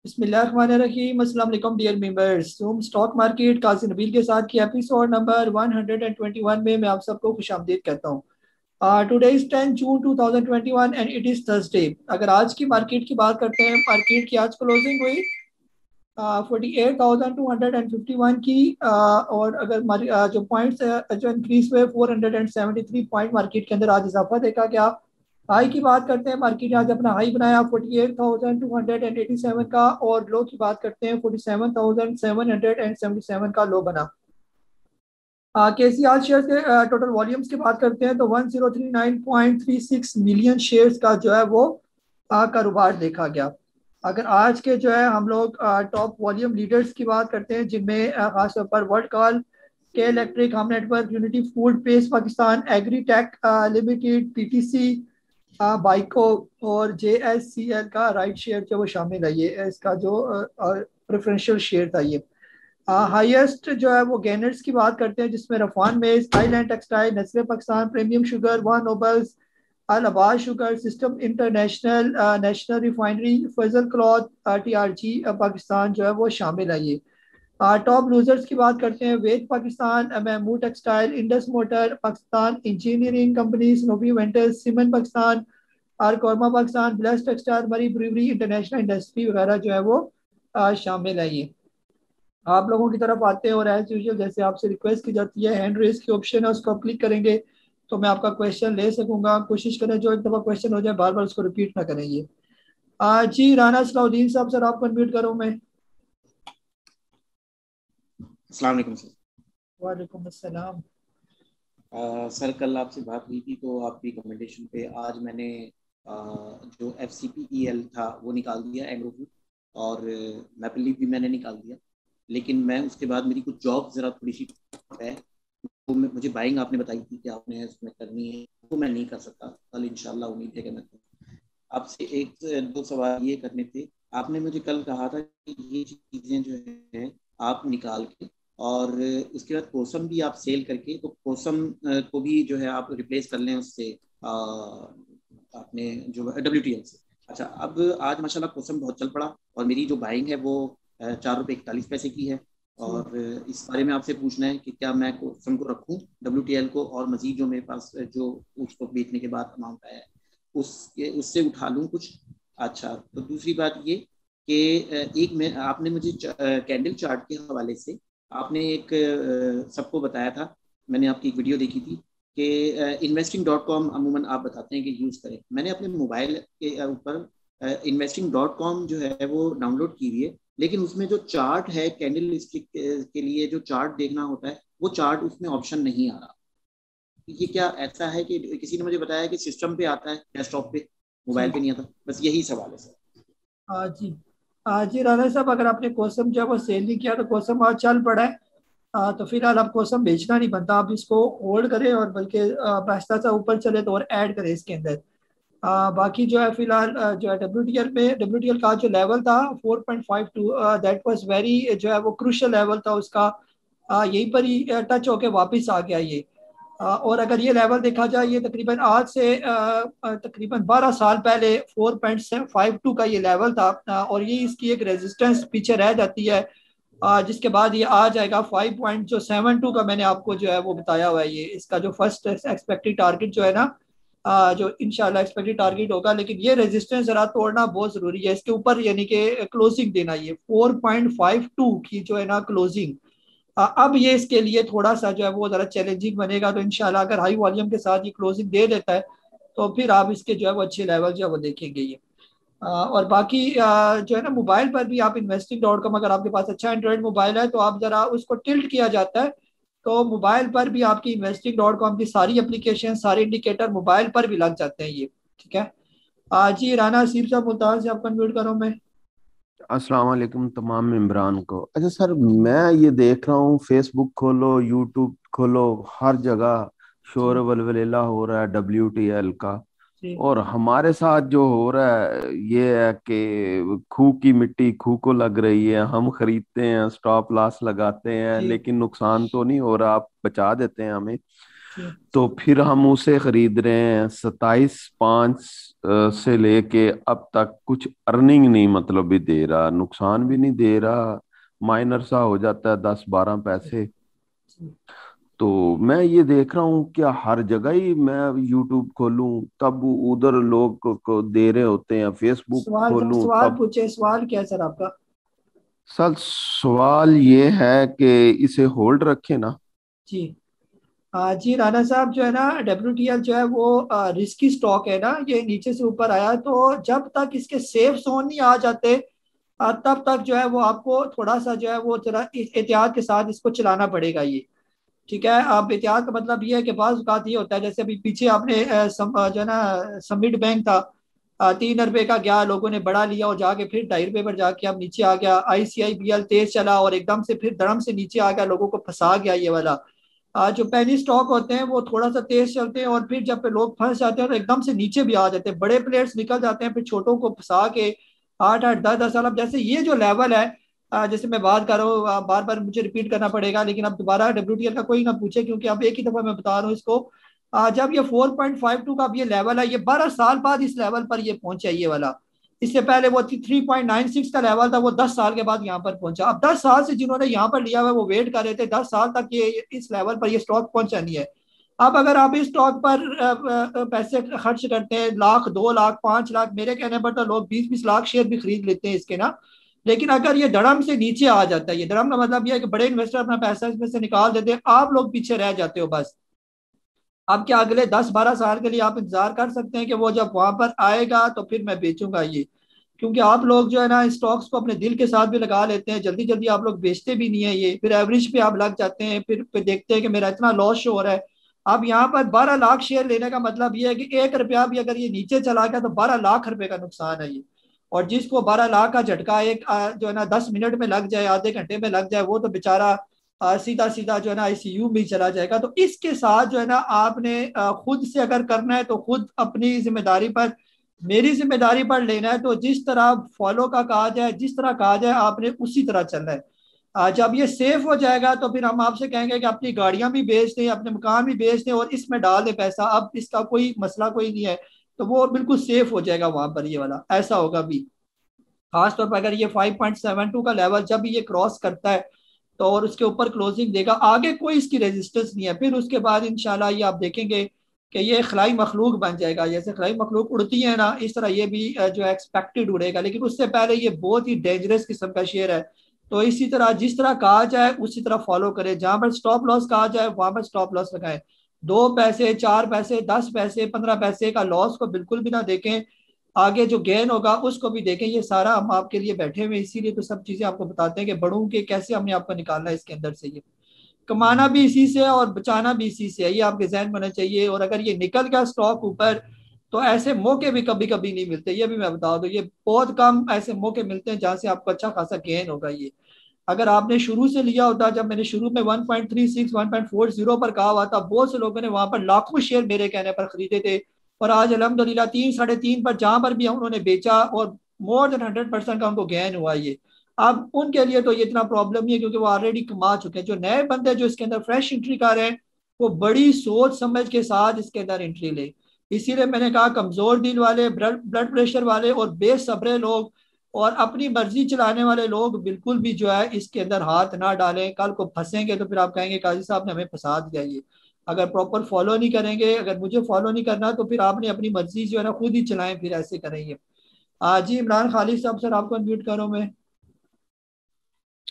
बिस्मिल्लाहिर्रहमानिर्रहीम। अस्सलाम वालेकुम डियर मेंबर्स। हम स्टॉक मार्केट काजी नबील के साथ की एपिसोड नंबर 121 में मैं आप सबको खुशामदीद कहता हूँ। Today is 10 June 2021 and it is Thursday. अगर आज की मार्केट की बात करते हैं, मार्केट की आज क्लोजिंग हुई 48,251 की। और अगर जो पॉइंट्स जो इंक्रीज हुए 473 पॉइंट मार्केट के अंदर आज इजाफा देखा गया। हाई की बात करते हैं, मार्केट ने आज अपना हाई बनाया 48,287 का, और लो की बात करते हैं 47,777 का लो बना। केसी आज शेयर के टोटल वॉल्यूम्स की बात करते हैं तो 1039.36 मिलियन शेयर्स का जो है वो कारोबार देखा गया। अगर आज के जो है हम लोग टॉप वॉल्यूम लीडर्स की बात करते हैं, जिनमें खासतौर पर वर्ल्ड कॉल के electric, Hum network, unity food, pace Pakistan, agri tech limited, PTC, Byco और JSCL का राइट शेयर जो वो शामिल है। ये इसका जो प्रेफरेंशियल शेयर था। ये हाईएस्ट जो है वो गेनर्स की बात करते हैं, जिसमें Rafhan maize, island textile, Nestle Pakistan, premium sugar, Wah Nobels, Al Abbas sugar, system international, national refinery, Fazal cloth, TRG Pakistan जो है वो शामिल है। ये टॉप लूजर्स की बात करते हैं, वेद Pakistan, Mahmood textile, Indus motor Pakistan, engineering company, स्नोवी वेंटर्स, सीमेंट पाकिस्तान, आरकोरमा पाकिस्तान, ब्लेस textile, Murree brewery, international industry वगैरह जो है वो शामिल है। ये आप लोगों की तरफ आते हैं और एज यूजुअल जैसे आपसे रिक्वेस्ट की जाती है, हैंड रेस की ऑप्शन है, उसको आप क्लिक करेंगे तो मैं आपका क्वेश्चन ले सकूंगा। कोशिश करें जो एक दफ़ा क्वेश्चन हो जाए बार बार उसको रिपीट ना करें। ये जी राना सलाउद्दीन साहब, सर आपको अनम्यूट करूँ मैं। अस्सलाम वालेकुम सर। वालेकुम अस्सलाम। सर कल आपसे बात हुई थी तो आपकी रिकमेंडेशन पे आज मैंने जो FCPEL था वो निकाल दिया एग्रो फूड, और मैपल लीफ भी मैंने निकाल दिया। लेकिन मैं उसके बाद मेरी कुछ जॉब ज़रा थोड़ी सी है, तो मुझे बाइंग आपने बताई थी कि आपने उसमें करनी है, तो मैं नहीं कर सकता। कल इंशाल्लाह उम्मीद है कि मैं करूँ। आपसे एक दो सवाल ये करने थे। आपने मुझे कल कहा था कि ये चीज़ें जो है आप निकाल के, और उसके बाद कोसम भी आप सेल करके, तो कोसम को भी जो है आप रिप्लेस कर लें उससे, अपने जो WTL से। अच्छा, अब आज माशाल्लाह कोसम बहुत चल पड़ा और मेरी जो बाइंग है वो 4 रुपये 41 पैसे की है। और इस बारे में आपसे पूछना है कि क्या मैं कोसम को रखूं, WTL को, और मजीद जो मेरे पास जो उसको बेचने के बाद अमाउंट आया है उससे उठा लूं कुछ। अच्छा, तो दूसरी बात ये कि एक मैं आपने मुझे कैंडल चार्ट के हवाले से आपने एक सबको बताया था, मैंने आपकी एक वीडियो देखी थी कि investing.com अमूमन आप बताते हैं कि यूज़ करें। मैंने अपने मोबाइल के ऊपर investing.com जो है वो डाउनलोड की हुई है, लेकिन उसमें जो चार्ट है कैंडल स्टिक के लिए जो चार्ट देखना होता है वो चार्ट उसमें ऑप्शन नहीं आ रहा। ये क्या ऐसा है कि किसी ने मुझे बताया कि सिस्टम पे आता है, डेस्कटॉप पे, मोबाइल जी पे नहीं आता? बस यही सवाल है सर। जी जी राना साहब, अगर आपने कोसम जो है वो सेल नहीं किया तो कोसम आज चल पड़ा है। तो फिलहाल आप कोसम बेचना नहीं बनता, आप इसको होल्ड करें और बल्कि आहिस्ता सा ऊपर चले तो और ऐड करें इसके अंदर। बाकी जो है फिलहाल जो है WTL का जो लेवल था 4.52, दैट वाज वेरी जो है वो क्रूशियल लेवल था उसका। यहीं पर ही टच होके वापस आ गया ये। और अगर ये लेवल देखा जाए, ये तकरीबन आज से तकरीबन 12 साल पहले 4.52 का ये लेवल था। और ये इसकी एक रेजिस्टेंस पीछे रह जाती है, जिसके बाद ये आ जाएगा 5.72 का। मैंने आपको जो है वो बताया हुआ है, ये इसका जो फर्स्ट एक्सपेक्टेड टारगेट जो है ना, जो इंशाल्लाह एक्सपेक्टेड टारगेट होगा। लेकिन ये रेजिस्टेंस जरा तोड़ना बहुत जरूरी है इसके ऊपर, यानी कि क्लोजिंग देना। ये 4.52 की जो है ना क्लोजिंग, अब ये इसके लिए थोड़ा सा जो है वो जरा चैलेंजिंग बनेगा। तो इंशाल्लाह अगर हाई वॉल्यूम के साथ ये क्लोजिंग दे देता है तो फिर आप इसके जो है वो अच्छे लेवल जो है वो देखेंगे ये। और बाकी जो है ना, मोबाइल पर भी आप investing.com, अगर आपके पास अच्छा एंड्रॉइड मोबाइल है तो आप जरा उसको टिल्ट किया जाता है तो मोबाइल पर भी आपकी investing.com की सारी एप्लीकेशन, सारे इंडिकेटर मोबाइल पर भी लग जाते हैं ये। ठीक है। जी राना हसीब साहब, मुल्तान से आपका म्यूट करो मैं। अस्सलाम वालेकुम तमाम मेम्बरान को। अच्छा सर, मैं ये देख रहा हूँ, फेसबुक खोलो, यूट्यूब खोलो, हर जगह शोर जी वलवलेला हो रहा है WTL का। जी और हमारे साथ जो हो रहा है ये है कि खूह की मिट्टी खूह को लग रही है। हम खरीदते हैं, स्टॉप लॉस लगाते हैं, जी लेकिन नुकसान तो नहीं हो रहा, आप बचा देते हैं हमें। तो फिर हम उसे खरीद रहे हैं 27/5 से लेके अब तक। कुछ अर्निंग नहीं मतलब भी दे रहा, नुकसान भी नहीं दे रहा, माइनर सा हो जाता है 10-12 पैसे। तो मैं ये देख रहा हूँ क्या हर जगह ही मैं यूट्यूब खोलूं तब उधर लोग को दे रहे होते हैं, फेसबुक सवाल सर, खोलूं सवाल तब। पूछे, सवाल क्या है सर आपका? सर सवाल ये है कि इसे होल्ड रखें ना। जी। जी राणा साहब, जो है ना WTL जो है वो रिस्की स्टॉक है ना, ये नीचे से ऊपर आया, तो जब तक इसके सेफ जोन नहीं आ जाते तब तक जो है वो आपको थोड़ा सा जो है वो जरा एहतियात के साथ इसको चलाना पड़ेगा ये। ठीक है, अब एहतियात का मतलब ये है कि बाज़ औक़ात ये होता है, जैसे अभी पीछे आपने जो है ना समिट बैंक था, 3 रुपए का गया, लोगों ने बढ़ा लिया और जाके फिर 2.5 रुपए पर जाके अब नीचे आ गया। ICIBL तेज चला और एकदम से फिर धड़म से नीचे आ गया, लोगों को फंसा गया ये वाला। जो पेनी स्टॉक होते हैं वो थोड़ा सा तेज चलते हैं और फिर जब पे लोग फंस जाते हैं तो एकदम से नीचे भी आ जाते हैं, बड़े प्लेयर्स निकल जाते हैं फिर छोटों को फंसा के 8-8 10-10 साल। अब जैसे ये जो लेवल है, जैसे मैं बात कर रहा हूँ, बार बार मुझे रिपीट करना पड़ेगा, लेकिन अब दोबारा WTL का कोई ना पूछे क्योंकि अब एक ही दफा मैं बता रहा हूँ इसको। जब ये 4.52 का अब ये लेवल है, ये 12 साल बाद इस लेवल पर ये पहुंचा ये वाला। इससे पहले वो 3.96 का लेवल था, वो 10 साल के बाद यहाँ पर पहुंचा। अब 10 साल से जिन्होंने यहाँ पर लिया हुआ है वो वेट कर रहे थे, 10 साल तक ये इस लेवल पर ये स्टॉक पहुंचा नहीं है। अब अगर आप इस स्टॉक पर पैसे खर्च करते हैं, 1 लाख 2 लाख 5 लाख, मेरे कहने पर तो लोग 20-20 लाख शेयर भी खरीद लेते हैं इसके ना। लेकिन अगर ये धड़म से नीचे आ जाता है, ये धड़म का मतलब ये है कि बड़े इन्वेस्टर अपना पैसा इसमें से निकाल देते हैं, आप लोग पीछे रह जाते हो बस। अब क्या अगले 10-12 साल के लिए आप इंतजार कर सकते हैं कि वो जब वहां पर आएगा तो फिर मैं बेचूंगा ये? क्योंकि आप लोग जो है ना स्टॉक्स को अपने दिल के साथ भी लगा लेते हैं, जल्दी जल्दी आप लोग बेचते भी नहीं है ये, फिर एवरेज पे आप लग जाते हैं, फिर देखते हैं कि मेरा इतना लॉस शो हो रहा है। अब यहाँ पर 12 लाख शेयर लेने का मतलब ये है कि 1 रुपया भी अगर ये नीचे चला गया तो 12 लाख रुपए का नुकसान है ये। और जिसको 12 लाख का झटका एक जो है ना 10 मिनट में लग जाए, आधे घंटे में लग जाए, वो तो बेचारा सीधा सीधा जो है ना ICU में ही चला जाएगा। तो इसके साथ जो है ना आपने खुद से अगर करना है तो खुद अपनी जिम्मेदारी पर, मेरी जिम्मेदारी पर लेना है, तो जिस तरह फॉलो का कहा जाए, जिस तरह कहा जाए आपने उसी तरह चलना है। जब ये सेफ हो जाएगा तो फिर हम आपसे कहेंगे कि अपनी गाड़ियां भी बेच दें, अपने मकान भी बेच दें और इसमें डाल दें पैसा, अब इसका कोई मसला कोई नहीं है। तो वो बिल्कुल सेफ हो जाएगा वहां पर ये वाला, ऐसा होगा भी। खासतौर पर अगर ये 5.72 का लेवल जब ये क्रॉस करता है तो और उसके ऊपर क्लोजिंग देगा, आगे कोई इसकी रेजिस्टेंस नहीं है, फिर उसके बाद इंशाल्लाह ये आप देखेंगे कि ये खलाई मखलूक बन जाएगा। जैसे खलाई मखलूक उड़ती है ना, इस तरह ये भी जो एक्सपेक्टेड उड़ेगा, लेकिन उससे पहले ये बहुत ही डेंजरस किस्म का शेयर है। तो इसी तरह जिस तरह कहा जाए उसी तरह फॉलो करें, जहां पर स्टॉप लॉस कहा जाए वहां पर स्टॉप लॉस लगाएं। 2 पैसे 4 पैसे 10 पैसे 15 पैसे का लॉस को बिल्कुल भी ना देखें, आगे जो गेन होगा उसको भी देखें। ये सारा हम आपके लिए बैठे हुए हैं, इसीलिए तो सब चीजें आपको बताते हैं कि बढ़ूं के कैसे हमने आपको निकालना है इसके अंदर से। ये कमाना भी इसी से है और बचाना भी इसी से है, ये आपके जहन में होना चाहिए। और अगर ये निकल गया स्टॉक ऊपर तो ऐसे मौके भी कभी कभी नहीं मिलते, ये भी मैं बता दूं, ये बहुत कम ऐसे मौके मिलते हैं जहां से आपको अच्छा खासा गेन होगा ये। अगर आपने शुरू से लिया होता, जब मैंने शुरू में 1.36 1.40 पर कहा हुआ था, बहुत से लोगों ने वहां पर लाखों शेयर मेरे कहने पर खरीदे थे, और आज अल्हम्दुलिल्लाह 3 साढ़े 3 पर जहां पर भी उन्होंने बेचा और मोर देन 100% का उनको गेन हुआ ये। अब उनके लिए तो ये इतना प्रॉब्लम नहीं है क्योंकि वो ऑलरेडी कमा चुके हैं। जो नए बंदे जो इसके अंदर फ्रेश एंट्री कर रहे हैं वो बड़ी सोच समझ के साथ इसके अंदर एंट्री ले। इसीलिए मैंने कहा कमजोर दिल वाले, ब्लड प्रेशर वाले और बेसब्रे लोग और अपनी मर्जी चलाने वाले लोग बिल्कुल भी जो है इसके अंदर हाथ ना डालें, कल को फंसेंगे तो फिर आप कहेंगे काजी साहब ने हमें फंसा दिया ये। अगर प्रॉपर फॉलो नहीं करेंगे, अगर मुझे फॉलो नहीं करना तो फिर आपने अपनी मर्जी जो है ना खुद ही चलाएं, फिर ऐसे करेंगे। जी इमरान खालिद साहब, सर आपको अनम्यूट करो मैं।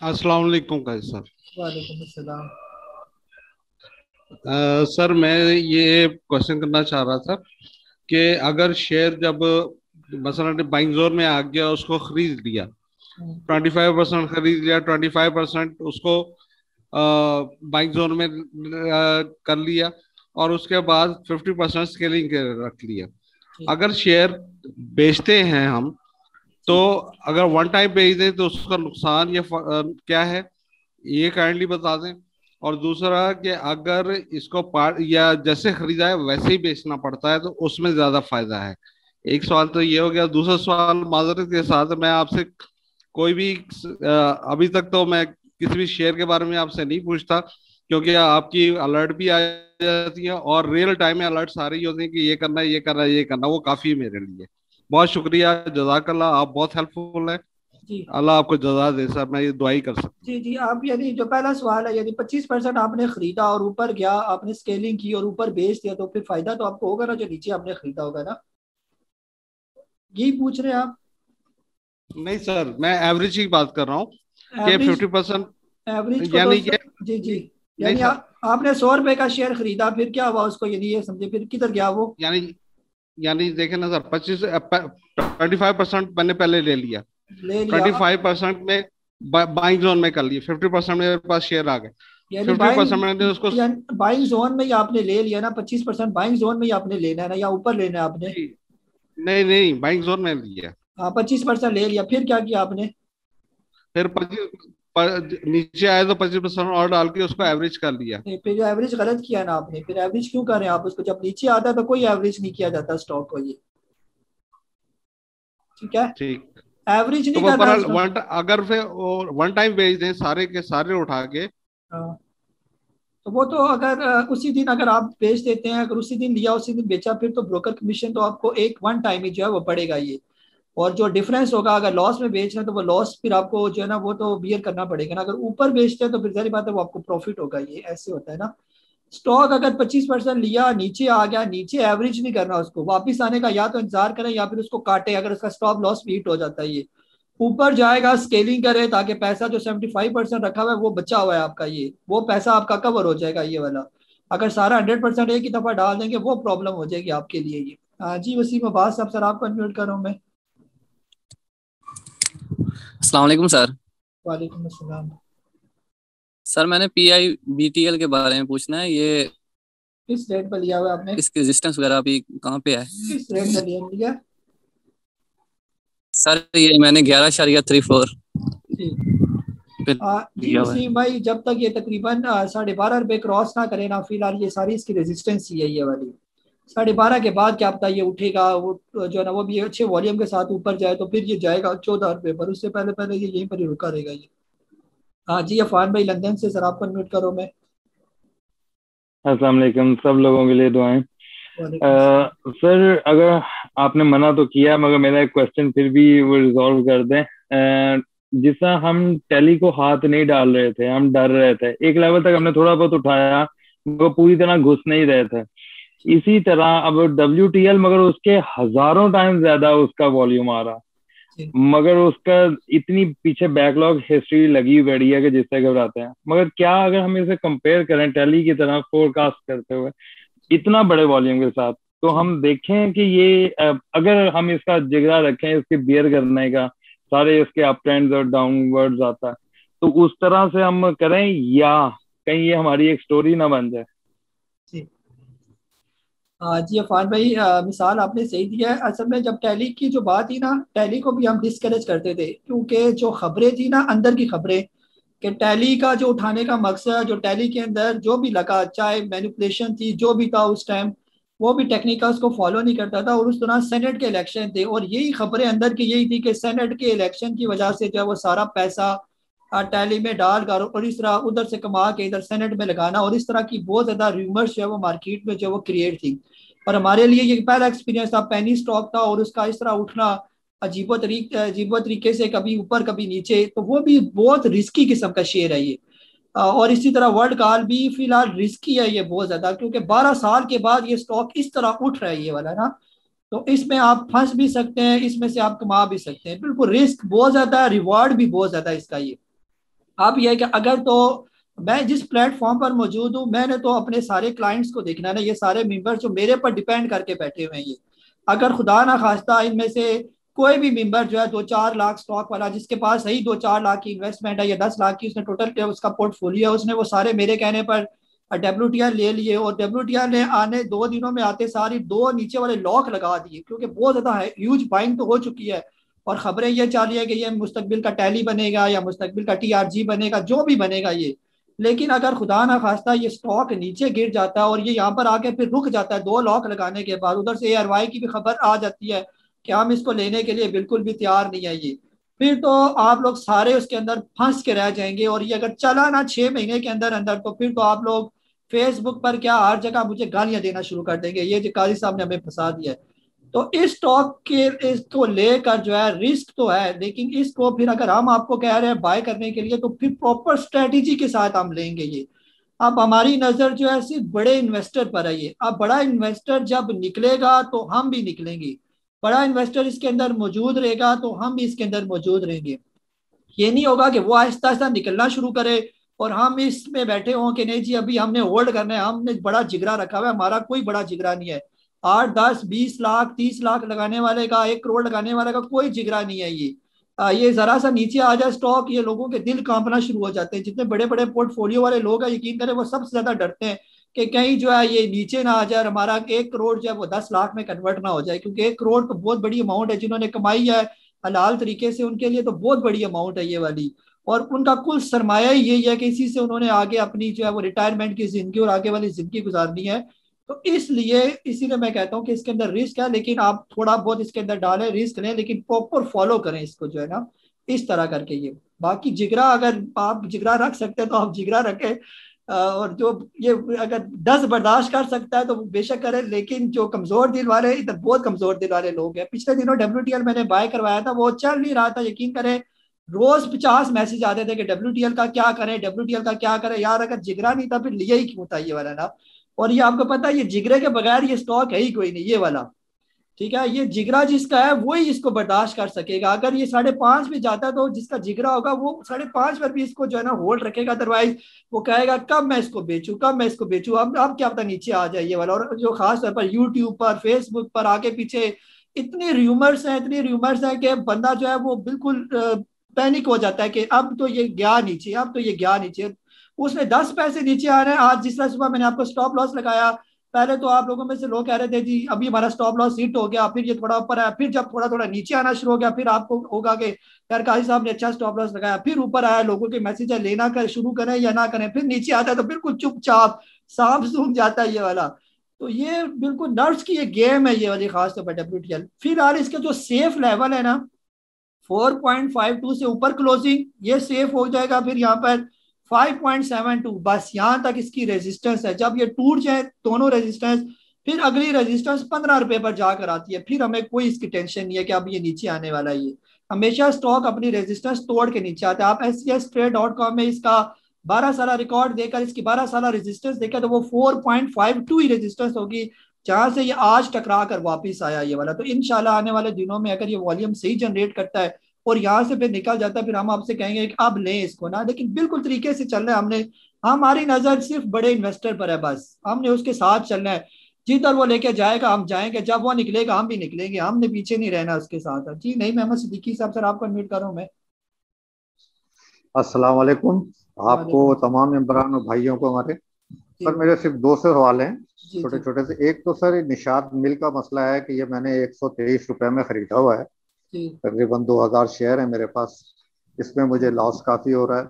अस्सलाम वालेकुम काजी साहब। वालेकुम अस्सलाम। सर मैं ये क्वेश्चन करना चाह रहा था कि अगर शेयर जब मसलन बाइंग जोन में आ गया, उसको खरीद लिया, 25% खरीद लिया, 25% उसको बाइंग जोन में कर लिया और उसके बाद 50% स्केलिंग रख लिया। अगर शेयर बेचते हैं हम तो अगर वन टाइम बेच दें तो उसका नुकसान या क्या है, ये काइंडली बता दें। और दूसरा कि अगर इसको पार्ट या जैसे खरीदा है वैसे ही बेचना पड़ता है तो उसमें ज्यादा फायदा है। एक सवाल तो ये हो गया। दूसरा सवाल माजरत के साथ मैं आपसे कोई भी अभी तक तो मैं किसी भी शेयर के बारे में आपसे नहीं पूछता, क्योंकि आपकी अलर्ट भी आ जाती है और रियल टाइम में अलर्ट्स आ रही होती हैं कि ये करना है, ये करना है, ये करना है। वो काफी है मेरे लिए। बहुत शुक्रिया, जजाकल्ला, आप बहुत हेल्पफुल है। जी अल्लाह आपको जजा दे सर, मैं ये दुआ ही कर सकता जी जी। आप यदि जो पहला सवाल है, यदि 25% आपने खरीदा और ऊपर गया, आपने स्केलिंग की और ऊपर बेच दिया, तो फिर फायदा तो आपको होगा ना, जो नीचे आपने खरीदा होगा ना, यही पूछ रहे हैं आप? हूँ। नहीं सर, मैं एवरेज की बात कर रहा हूँ कि एवरेज, 50%। एवरेज को तो यानी कि जी जी। नहीं यानी सर, आपने 100 रुपए का शेयर खरीदा, फिर क्या हुआ उसको, यदि ये समझे फिर किधर गया वो? यानी यानी देखे ना सर, 25% मैंने पहले ले लिया। ले लिया। 25% में बाइंग जोन में कर लिए, 50% मेरे पास शेयर आ गए। यानी 50% मैंने बाइंग, उसको। यानी बाइंग जोन में ही आपने ले लिया ना? 25% बाइंग जोन में ही आपने लेना है ना, या ऊपर लेना है आपने? नहीं नहीं नहीं, बाइंग जोन में लिया। हाँ, 25% ले लिया, फिर क्या किया आपने? फिर 25 नीचे आए तो 25% और डाल के उसको एवरेज कर लिया। नहीं, फिर एवरेज गलत किया ना आपने। फिर एवरेज क्यों कर रहे हैं आप उसको? जब नीचे आता है तो कोई एवरेज नहीं किया जाता स्टॉक को, ये ठीक है? ठीक। एवरेज तो नहीं वो करना पर इसका। अगर फिर वन टाइम बेच दें सारे के सारे उठा के। हाँ, तो वो तो अगर उसी दिन अगर आप बेच देते हैं, अगर उसी दिन लिया उसी दिन बेचा, फिर तो ब्रोकर कमीशन तो आपको एक वन टाइम ही जो है वो पड़ेगा ये। और जो डिफरेंस होगा, अगर लॉस में बेच रहे हैं तो वो लॉस फिर आपको जो है ना वो तो बियर करना पड़ेगा ना। अगर ऊपर बेचते हैं तो फिर सारी बात है वो आपको प्रॉफिट होगा, ये ऐसे होता है ना। स्टॉक अगर 25% लिया, नीचे आ गया, नीचे एवरेज नहीं करना उसको, वापिस आने का या तो इंतजार करें या फिर उसको काटे, अगर उसका स्टॉप लॉस भी हिट हो जाता है। ये ऊपर जाएगा, स्केलिंग करे, ताकि पैसा जो 75% रखा हुआ है वो बचा हुआ है आपका, ये वो पैसा आपका कवर हो जाएगा ये वाला। अगर सारा 100% एक ही दफा डाल देंगे वो प्रॉब्लम हो जाएगी आपके लिए ये। हाँ जी, वसीम अब्बास साहब, सर आपको अनम्यूट कर रहा हूँ मैं। अस्सलाम वालेकुम सर। वालेकुम अस्सलाम। सर मैंने पीआई बीटीएल के बारे में पूछना है, ये किस रेट पर लिया हुआ है आपने? इसकी रेजिस्टेंस वगैरह अभी कहाँ पे है? किस रेट पर लिया? सर ये मैंने 11.34 जी पे जी लिया हुआ है। वसीम भाई, जब तक ये तकरीबन 12.5 रुपये क्रॉस ना करे ना, फिलहाल ये सारी इसकी रेजिस्टेंस ही है ये वाली। 12.5 के बाद क्या पता ये उठेगा, वो जो है ना वो भी अच्छे वॉल्यूम के साथ ऊपर जाए तो फिर ये जाएगा 14 रुपये पर। उससे पहले पहले ये यहीं पर ही रुका रहेगा ये। हाँ जी, अफान भाई लंदन से, सर आपको म्यूट करो मैं। अस्सलाम वालेकुम, सब लोगों के लिए दुआएं। वालेकुम अस्सलाम। सर, अगर आपने मना तो किया, मगर मेरा एक क्वेश्चन फिर भी वो रिजॉल्व कर दें। जिस तरह हम टैली को हाथ नहीं डाल रहे थे, हम डर रहे थे, एक लेवल तक हमने थोड़ा बहुत उठाया, मगर पूरी तरह घुस नहीं रहे थे। इसी तरह अब WTL, मगर उसके हजारों टाइम ज्यादा उसका वॉल्यूम आ रहा, जी मगर उसका इतनी पीछे बैकलॉग हिस्ट्री लगी बड़ी है कि जिससे घबराते हैं। मगर क्या अगर हम इसे कंपेयर करें टैली की तरह फोरकास्ट करते हुए इतना बड़े वॉल्यूम के साथ, तो हम देखें कि ये अगर हम इसका जिगरा रखें इसके बियर करने का, सारे इसके अप ट्रेंड्स और डाउनवर्ड्स आता है, तो उस तरह से हम करें, या कहीं ये हमारी एक स्टोरी ना बन जाए? जी। हाँ जी अफान भाई, मिसाल आपने सही दिया है। असल में जब टैली की जो बात थी ना, टैली को भी हम डिस्करेज करते थे, क्योंकि जो खबरें थी ना अंदर की खबरें, कि टैली का जो उठाने का मकसद, जो टैली के अंदर जो भी लगा, चाहे मैनिपुलेशन थी जो भी था उस टाइम, वो भी टेक्निकल्स को फॉलो नहीं करता था। और उस दौरान सेनेट के इलेक्शन थे, और यही खबरें अंदर की यही थी कि सेनेट के इलेक्शन की वजह से जो है वो सारा पैसा टैली में डालकर और इस तरह उधर से कमा के इधर सेनेट में लगाना, और इस तरह की बहुत ज़्यादा रूमर्स जो है वो मार्केट में जो वो क्रिएट थी। और हमारे लिए ये पहला एक्सपीरियंस था, पेनी स्टॉक था, और उसका इस तरह उठना अजीबो तरीके से, कभी ऊपर कभी नीचे, तो वो भी बहुत रिस्की किस्म का शेयर है ये। और इसी तरह वर्ल्ड कॉल भी फिलहाल रिस्की है ये बहुत ज्यादा, क्योंकि 12 साल के बाद ये स्टॉक इस तरह उठ रहा है ये वाला ना। तो इसमें आप फंस भी सकते हैं, इसमें से आप कमा भी सकते हैं। बिल्कुल रिस्क बहुत ज्यादा है, रिवॉर्ड भी बहुत ज्यादा है इसका ये। आप ये है कि अगर तो मैं जिस प्लेटफॉर्म पर मौजूद हूँ, मैंने तो अपने सारे क्लाइंट्स को देखना है ना, ये सारे मेंबर जो मेरे पर डिपेंड करके बैठे हुए हैं ये। अगर खुदा ना खास्ता इनमें से कोई भी मेंबर जो है 2-4 लाख स्टॉक वाला, जिसके पास सही 2-4 लाख की इन्वेस्टमेंट है या 10 लाख की उसने टोटल उसका पोर्टफोलियो है, उसने वो सारे मेरे कहने पर WTI ले लिए, और WTI ने आने 2 दिनों में आते सारी दो नीचे वाले लॉक लगा दिए, क्योंकि बहुत ज्यादा ह्यूज बाइंग तो हो चुकी है। और खबरें ये चाह रही है कि ये मुस्तकबिल का टैली बनेगा या मुस्तकबिल का TRG बनेगा, जो भी बनेगा ये। लेकिन अगर खुदा ना खास्ता ये स्टॉक नीचे गिर जाता है और ये यहाँ पर आके फिर रुक जाता है 2 लॉक लगाने के बाद, उधर से ARY की भी खबर आ जाती है कि हम इसको लेने के लिए बिल्कुल भी तैयार नहीं है ये, फिर तो आप लोग सारे उसके अंदर फंस के रह जाएंगे। और ये अगर चला ना 6 महीने के अंदर अंदर, तो फिर तो आप लोग फेसबुक पर क्या हर जगह मुझे गालियां देना शुरू कर देंगे, ये जो काजी साहब ने हमें फंसा दिया है। तो इस स्टॉक के इसको लेकर जो है रिस्क तो है, लेकिन इसको फिर अगर हम आपको कह रहे हैं बाय करने के लिए, तो फिर प्रॉपर स्ट्रेटेजी के साथ हम लेंगे ये। अब हमारी नजर जो है सिर्फ बड़े इन्वेस्टर पर है ये। अब बड़ा इन्वेस्टर जब निकलेगा तो हम भी निकलेंगे, बड़ा इन्वेस्टर इसके अंदर मौजूद रहेगा तो हम भी इसके अंदर मौजूद रहेंगे। ये नहीं होगा कि वो आहिस्ता आहिस्ता निकलना शुरू करे और हम इसमें बैठे हों कि नहीं जी अभी हमने होल्ड करना है, हमने बड़ा जिगरा रखा हुआ है। हमारा कोई बड़ा जिगरा नहीं है। 8, 10, 20 लाख 30 लाख लगाने वाले का, 1 करोड़ लगाने वाले का कोई जिगरा नहीं है ये। ये जरा सा नीचे आ जाए स्टॉक, ये लोगों के दिल कांपना शुरू हो जाते हैं। जितने बड़े बड़े पोर्टफोलियो वाले लोग हैं, यकीन करें वो सबसे ज्यादा डरते हैं कि कहीं जो है ये नीचे ना आ जाए और हमारा 1 करोड़ जो है वो 10 लाख में कन्वर्ट ना हो जाए, क्योंकि 1 करोड़ तो बहुत बड़ी अमाउंट है। जिन्होंने कमाई है हलाल तरीके से, उनके लिए तो बहुत बड़ी अमाउंट है ये वाली। और उनका कुल सरमाया ही यही है कि इसी से उन्होंने आगे अपनी जो है वो रिटायरमेंट की जिंदगी और आगे वाली जिंदगी गुजारनी है। तो इसलिए इसीलिए मैं कहता हूँ कि इसके अंदर रिस्क है, लेकिन आप थोड़ा बहुत इसके अंदर डालें, रिस्क लें, लेकिन प्रॉपर फॉलो करें इसको जो है ना, इस तरह करके ये। बाकी जिगरा, अगर आप जिगरा रख सकते हैं तो आप जिगरा रखें। और जो ये अगर 10 बर्दाश्त कर सकता है तो बेशक करे, लेकिन जो कमजोर दिल वाले, इधर बहुत कमजोर दिल वाले लोग हैं। पिछले दिनों WTL मैंने बाय करवाया था, वो चल नहीं रहा था, यकीन करें रोज 50 मैसेज आते थे कि WTL का क्या करें, WTL का क्या करें। यार अगर जिगरा नहीं था फिर लिया ही क्यों था ये वाला ना। और ये आपको पता है ये जिगरे के बगैर ये स्टॉक है ही कोई नहीं ये वाला। ठीक है, ये जिगरा जिसका है वही इसको बर्दाश्त कर सकेगा। अगर ये 5.5 पे जाता है तो जिसका जिगरा होगा वो 5.5 पर भी इसको जो है ना होल्ड रखेगा। अदरवाइज वो कहेगा कब मैं इसको बेचूं, कब मैं इसको बेचूं। अब क्या पता नीचे आ जाए ये वाला। और जो खास तौर पर यूट्यूब पर, फेसबुक पर आगे पीछे इतनी र्यूमर्स हैं, इतनी र्यूमर्स हैं कि बंदा जो है वो बिल्कुल पैनिक हो जाता है कि अब तो ये गया नीचे, अब तो ये गया नीचे। उसने 10 पैसे नीचे आ रहे हैं। आज जिस तरह सुबह मैंने आपको स्टॉप लॉस लगाया, पहले तो आप लोगों में से लोग कह रहे थे जी अभी हमारा स्टॉप लॉस हिट हो गया, फिर ये थोड़ा ऊपर आया, फिर जब थोड़ा थोड़ा नीचे आना शुरू हो गया फिर आपको होगा कि यार काजी साहब ने अच्छा स्टॉप लॉस लगाया, फिर ऊपर आया। लोगों के मैसेज है लेना कर शुरू करें या ना करें, फिर नीचे आता है तो बिल्कुल चुपचाप सांप सूख जाता है ये वाला। तो ये बिल्कुल नर्व्स की ये गेम है ये वाली, खास तौर पर WTL। फिलहाल इसके जो सेफ लेवल है ना 4.52 से ऊपर क्लोजिंग, ये सेफ हो जाएगा। फिर यहाँ पर 5.72, बस यहाँ तक इसकी रेजिस्टेंस है। जब ये टूट जाए दोनों रेजिस्टेंस, फिर अगली रेजिस्टेंस 15 रुपए पर जाकर आती है। फिर हमें कोई इसकी टेंशन नहीं है कि अब ये नीचे आने वाला है। ये हमेशा स्टॉक अपनी रेजिस्टेंस तोड़ के नीचे आता है। आप SCStrade.com में इसका 12 साल रिकॉर्ड देकर, इसकी 12 साल रेजिस्टेंस देखा तो वो 4.52 ही रेजिस्टेंस होगी, जहां से ये आज टकरा कर वापिस आया ये वाला। तो इंशाल्लाह आने वाले दिनों में अगर ये वॉल्यूम सही जनरेट करता है और यहाँ से फिर निकल जाता है, फिर हम आपसे कहेंगे कि अब लें इसको ना। लेकिन बिल्कुल तरीके से चल रहा है हमने, हमारी नजर सिर्फ बड़े इन्वेस्टर पर है, बस हमने उसके साथ चलना है। जिधर वो लेके जाएगा हम जाएंगे, जब वो निकलेगा हम भी निकलेंगे, हमने पीछे नहीं रहना उसके साथ। जी नहीं, मोहम्मद सिद्दीकी साहब, सर आपको अनम्यूट कर रहा हूँ मैं। अस्सलाम वालेकुम आपको, वालेकुम तमाम मेंबरान और भाइयों को हमारे। जी सर मेरे सिर्फ 2 से सवाल हैं, जी छोटे जी छोटे से। एक तो सर निशात मिल का मसला है कि ये मैंने 123 रुपए में खरीदा हुआ है, जी तकरीबन 2000 शेयर है मेरे पास। इसमें मुझे लॉस काफी हो रहा है,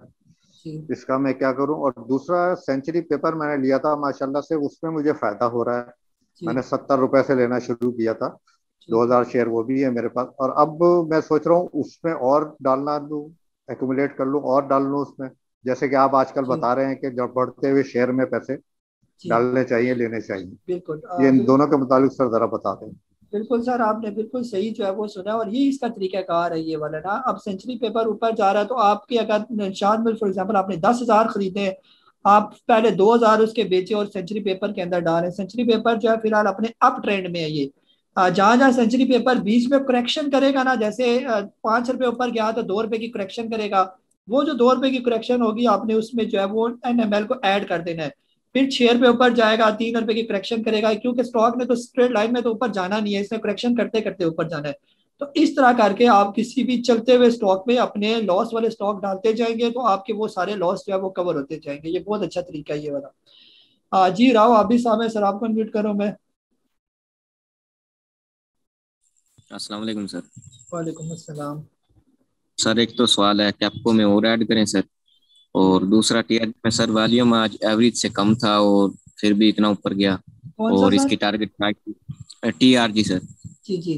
जी इसका मैं क्या करूं? और दूसरा, सेंचुरी पेपर मैंने लिया था माशाल्लाह से, उसमें मुझे फायदा हो रहा है। जी मैंने 70 रुपए से लेना शुरू किया था, जी 2000 शेयर वो भी है मेरे पास। और अब मैं सोच रहा हूँ उसमें और डालना लूँ, एक्यूमुलेट कर लूँ और डाल लूँ उसमें, जैसे कि आप आजकल जी बता रहे हैं कि जब बढ़ते हुए शेयर में पैसे जी डालने चाहिए, लेने चाहिए। बिल्कुल ये इन दोनों के मुताबिक सर जरा बता दें। बिल्कुल सर, आपने बिल्कुल सही जो है वो सुना, और ये इसका तरीकाकार है ये वाला ना। अब सेंचुरी पेपर ऊपर जा रहा है तो आपके अगर निशान में फॉर एग्जांपल आपने 10,000 खरीदे, आप पहले 2,000 उसके बेचे और सेंचुरी पेपर के अंदर डालें। सेंचुरी पेपर जो है फिलहाल अपने अप ट्रेंड में है ये। जहां जहां सेंचुरी पेपर बीच में करेक्शन करेगा ना, जैसे 5 रुपए ऊपर गया तो 2 रुपए की करेक्शन करेगा, वो जो 2 रुपए की करेक्शन होगी आपने उसमें जो है वो NML को ऐड कर देना है। फिर 6 रुपए ऊपर जाएगा, 3 रुपए की करेक्शन करेगा, क्योंकि स्टॉक ने तो स्ट्रेट लाइन में तो ऊपर जाना नहीं है, इसने करेक्शन करते करते ऊपर जाना है। तो इस तरह करके आप किसी भी चलते हुए स्टॉक में अपने लॉस वाले स्टॉक डालते जाएंगे तो आपके वो सारे लॉस जो है वो कवर होते जाएंगे। ये बहुत अच्छा तरीका है ये वाला। जी राव, आप भी साहब है सर, आपको अनम्यूट करो मैं। अस्सलाम वालेकुम सर। वालेकुम अस्सलाम। सर एक तो सवाल है, कैप्को में और ऐड करें सर? और दूसरा टीआर में सर वॉल्यूम आज एवरेज से कम था और फिर भी इतना ऊपर गया, कौन सा और सर? इसकी टारगेट TRG सर। जी जी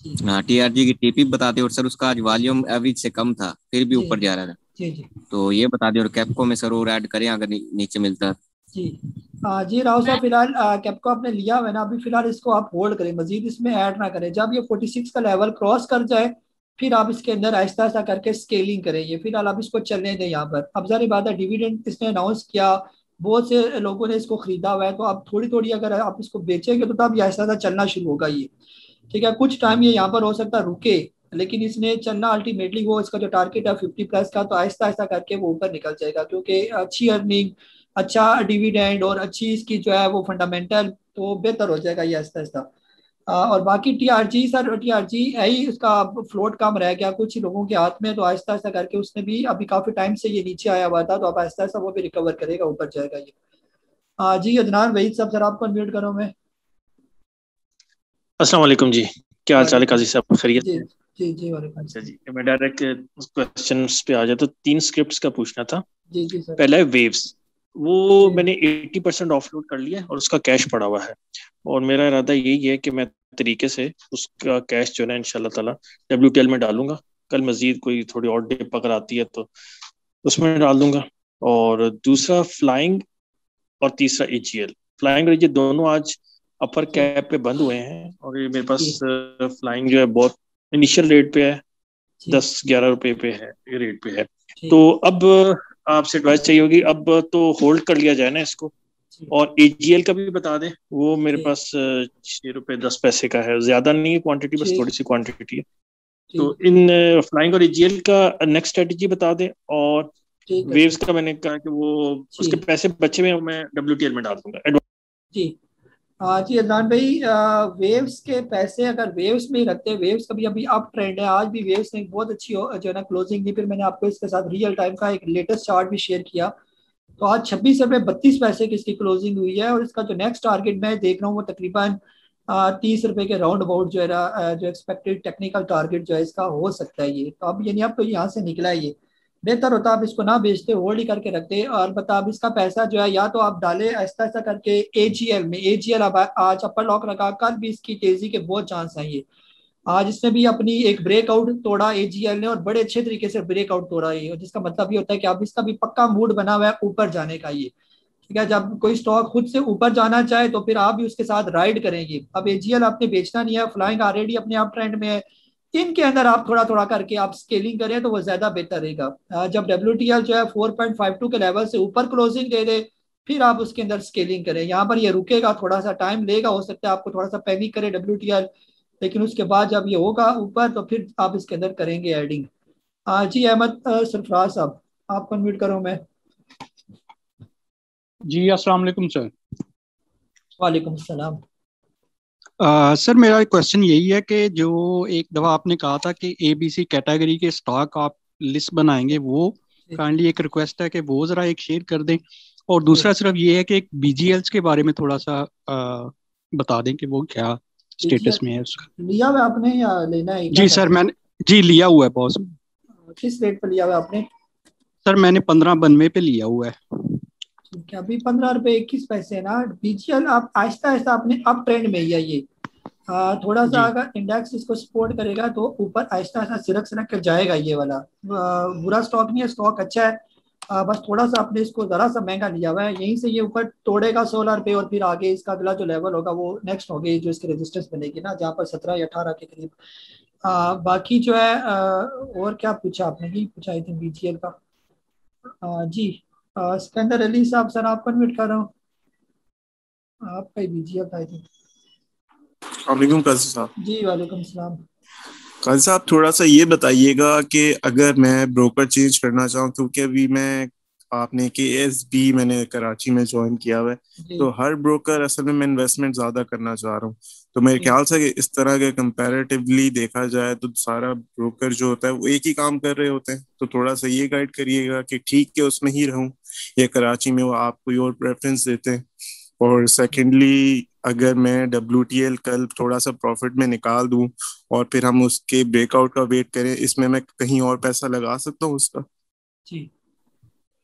हाँ, TRG की टीपी बता दें। और सर उसका आज वॉल्यूम एवरेज से कम था, फिर भी जी ऊपर जा रहा था, जी जी तो ये बता दें। और कैपको में सर और ऐड करें अगर नीचे मिलता है। जी। जी राव साहब, फिलहाल कैपको आपने लिया हुआ है ना, अभी फिलहाल इसको आप होल्ड करें, मजीद इसमें ऐड ना करें। जब ये 46 का लेवल क्रॉस कर जाए फिर आप इसके अंदर आहिस्ता आहिस्ता करके स्केलिंग करें। ये फिलहाल आप इसको चलने दें यहाँ पर। अब जारी बात है, डिविडेंड इसने अनाउंस किया, बहुत से लोगों ने इसको खरीदा हुआ है, तो अब थोड़ी थोड़ी अगर आप इसको बेचेंगे तो तब ये आहिस्ता आहिस्ता चलना शुरू होगा ये। ठीक है, कुछ टाइम ये यहाँ पर हो सकता है रुके, लेकिन इसने चलना अल्टीमेटली, वो इसका जो टारगेट है 50+ का, तो आहिस्ता आहिस्ता करके वो ऊपर निकल जाएगा, क्योंकि अच्छी अर्निंग, अच्छा डिविडेंड और अच्छी इसकी जो है वो फंडामेंटल, तो बेहतर हो जाएगा ये आहिस्ता आहिस्ता। और बाकी TRG सर, TRG है ही उसका फ्लोट कम रह गया कुछ लोगों के हाथ में, तो आहिस्ता आहिस्ता करके उसने भी अभी काफी टाइम से ये नीचे आया हुआ था, तो अब आहिस्ता आहिस्ता वो भी रिकवर करेगा, ऊपर जाएगा ये। जी अदनान वहीद साहब, सर आपको अनम्यूट करो मैं। अस्सलाम वालेकुम जी। क्या हाल चाल है वालेकुम। काजी साहब, खैरियत जी से? जी वालेकुम अच्छा सलाम। जी, मैं डायरेक्ट क्वेश्चंस पे आ जाता। तो 3 स्क्रिप्ट्स का पूछना था। जी जी सर। पहला है वेव्स। वो जी मैंने 80% ऑफलोड कर लिया है और उसका कैश पड़ा हुआ है। और मेरा इरादा यही है कि मैं तरीके से उसका कैश जो है ना इंशाल्लाह ताला WTL में डालूंगा। कल मजीद कोई थोड़ी और डिप अगर आती है तो उसमें डाल दूंगा। और दूसरा फ्लाइंग, और तीसरा EGL। फ्लाइंग और EGL दोनों आज अपर जी कैप पे बंद हुए हैं, और ये मेरे पास जी फ्लाइंग जो है बहुत इनिशियल रेट पे है, जी 10-11 रुपए पे है, ये रेट पे है। जी तो अब आपसे एडवाइस चाहिए होगी। अब तो होल्ड कर लिया जाए ना इसको। जी और AGL का भी बता दें, वो मेरे जी पास 6 रुपए 10 पैसे का है, ज्यादा नहीं है क्वांटिटी, बस जी थोड़ी सी क्वांटिटी है। जी तो इन फ्लाइंग और EGL का नेक्स्ट स्ट्रेटेजी बता दें। और ठीक है वेव्स सर। का मैंने कहा कि वो उसके जी पैसे बचे हुए हैं, मैं WTL में डाल दूंगा। जी। जी अदनान भाई, वेव्स के पैसे अगर वेव्स में ही रखते हैं, वेव्स का भी अभी अप ट्रेंड है, आज भी वेव्स ने एक बहुत अच्छी जो है ना क्लोजिंग दी, फिर मैंने आपको इसके साथ रियल टाइम का एक लेटेस्ट चार्ट भी शेयर किया। तो आज 26 रुपये 32 पैसे की इसकी क्लोजिंग हुई है, और इसका जो नेक्स्ट टारगेट मैं देख रहा हूँ वो तकरीबन 30 रुपये के राउंड अबाउट जो है ना, जो एक्सपेक्टेड टेक्निकल टारगेट जो है इसका हो सकता है ये। तो अब यानी अब तो यहाँ से निकला है ये, बेहतर होता आप इसको ना बेचते, होल्ड ही करके रखते। और बता अब इसका पैसा जो है या तो आप डाले आहिस्ता आहिस्ता करके AGL में। AGL अब आज अपर लॉक लगा, कल भी इसकी तेजी के बहुत चांस हैं ये। आज इसने भी अपनी एक ब्रेकआउट तोड़ा AGL ने, और बड़े अच्छे तरीके से ब्रेकआउट तोड़ा ये, और जिसका मतलब ये होता है कि अब इसका भी पक्का मूड बना हुआ है ऊपर जाने का ये। ठीक है, जब कोई स्टॉक खुद से ऊपर जाना चाहे तो फिर आप भी उसके साथ राइड करेंगे। अब AGL आपने बेचना नहीं है, फ्लाइंग ऑलरेडी अपने आप ट्रेंड में है, इनके अंदर आप थोड़ा थोड़ा करके आप स्केलिंग करें तो वो ज्यादा बेहतर रहेगा। जब WTL जो है 4.52 के लेवल से ऊपर क्लोजिंग दे दे, फिर आप उसके अंदर स्केलिंग करें। यहाँ पर ये रुकेगा, थोड़ा सा टाइम लेगा, हो सकता है आपको थोड़ा सा पैनिक करे WTL, लेकिन उसके बाद जब ये होगा ऊपर तो फिर आप इसके अंदर करेंगे एडिंग। जी अहमद सरफराज साहब, आपको अनम्यूट करो मैं। जी अस्सलाम वालेकुम सर। वालेकुम सलाम। सर मेरा क्वेश्चन यही है कि जो एक दफ़ा आपने कहा था कि ABC कैटेगरी के स्टॉक आप लिस्ट बनाएंगे, वो काइंडली एक रिक्वेस्ट है कि वो ज़रा एक शेयर कर दें। और दूसरा सिर्फ ये है कि एक BGLs के बारे में थोड़ा सा बता दें कि वो क्या स्टेटस में है उसका। लिया हुआ आपने या लेना है, क्या जी कर सर, रहे मैंने जी लिया हुआ है बॉस। हैं? किस रेट पर लिया हुआ आपने? सर मैंने 1592 पे लिया हुआ है। ठीक है, अभी 15 रुपये 21 पैसे है ना। BGL आप आहिस्ता आहिस्ता अपने अप ट्रेंड में ही है ये। थोड़ा सा जी अगर इंडेक्स इसको सपोर्ट करेगा तो ऊपर आहिस्ता आहिस्ता सिरक सिरक कर जाएगा ये वाला। बुरा स्टॉक नहीं है, स्टॉक अच्छा है। बस थोड़ा सा आपने इसको जरा सा महंगा लिया हुआ है, यहीं से ये ऊपर तोड़ेगा 16 रुपये, और फिर आगे इसका अगला जो लेवल होगा वो नेक्स्ट होगी, जो इसकी रेजिस्टेंस बनेगी ना, जहाँ पर 17 या 18 के करीब। बाकी जो है और क्या पूछा आपने, नहीं पूछा आई थिंक BGL का। जी सिकंदर अली साहब, सर आपको अनम्यूट कर रहा हूँ, आपका ही BGL था आई थिंक। वालेकुम काजी साहब। जी वालेकुम सलाम। काजी साहब थोड़ा सा ये बताइएगा कि अगर मैं ब्रोकर चेंज करना चाहूँ, क्योंकि अभी मैं आपने KSB मैंने कराची में ज्वाइन किया हुआ है, जी तो हर ब्रोकर असल में मैं इन्वेस्टमेंट ज्यादा करना चाह रहा हूँ। तो मेरे जी ख्याल से कि इस तरह के कंपैरेटिवली देखा जाए तो सारा ब्रोकर जो होता है वो एक ही काम कर रहे होते हैं। तो थोड़ा सा ये गाइड करिएगा कि ठीक है उसमें ही रहूं या कराची में वो आप कोई और प्रेफरेंस देते हैं। और सेकेंडली अगर मैं WTL कल थोड़ा सा प्रॉफिट में निकाल दूं और फिर हम उसके ब्रेकआउट का वेट करें, इसमें मैं कहीं और पैसा लगा सकता हूँ उसका? जी।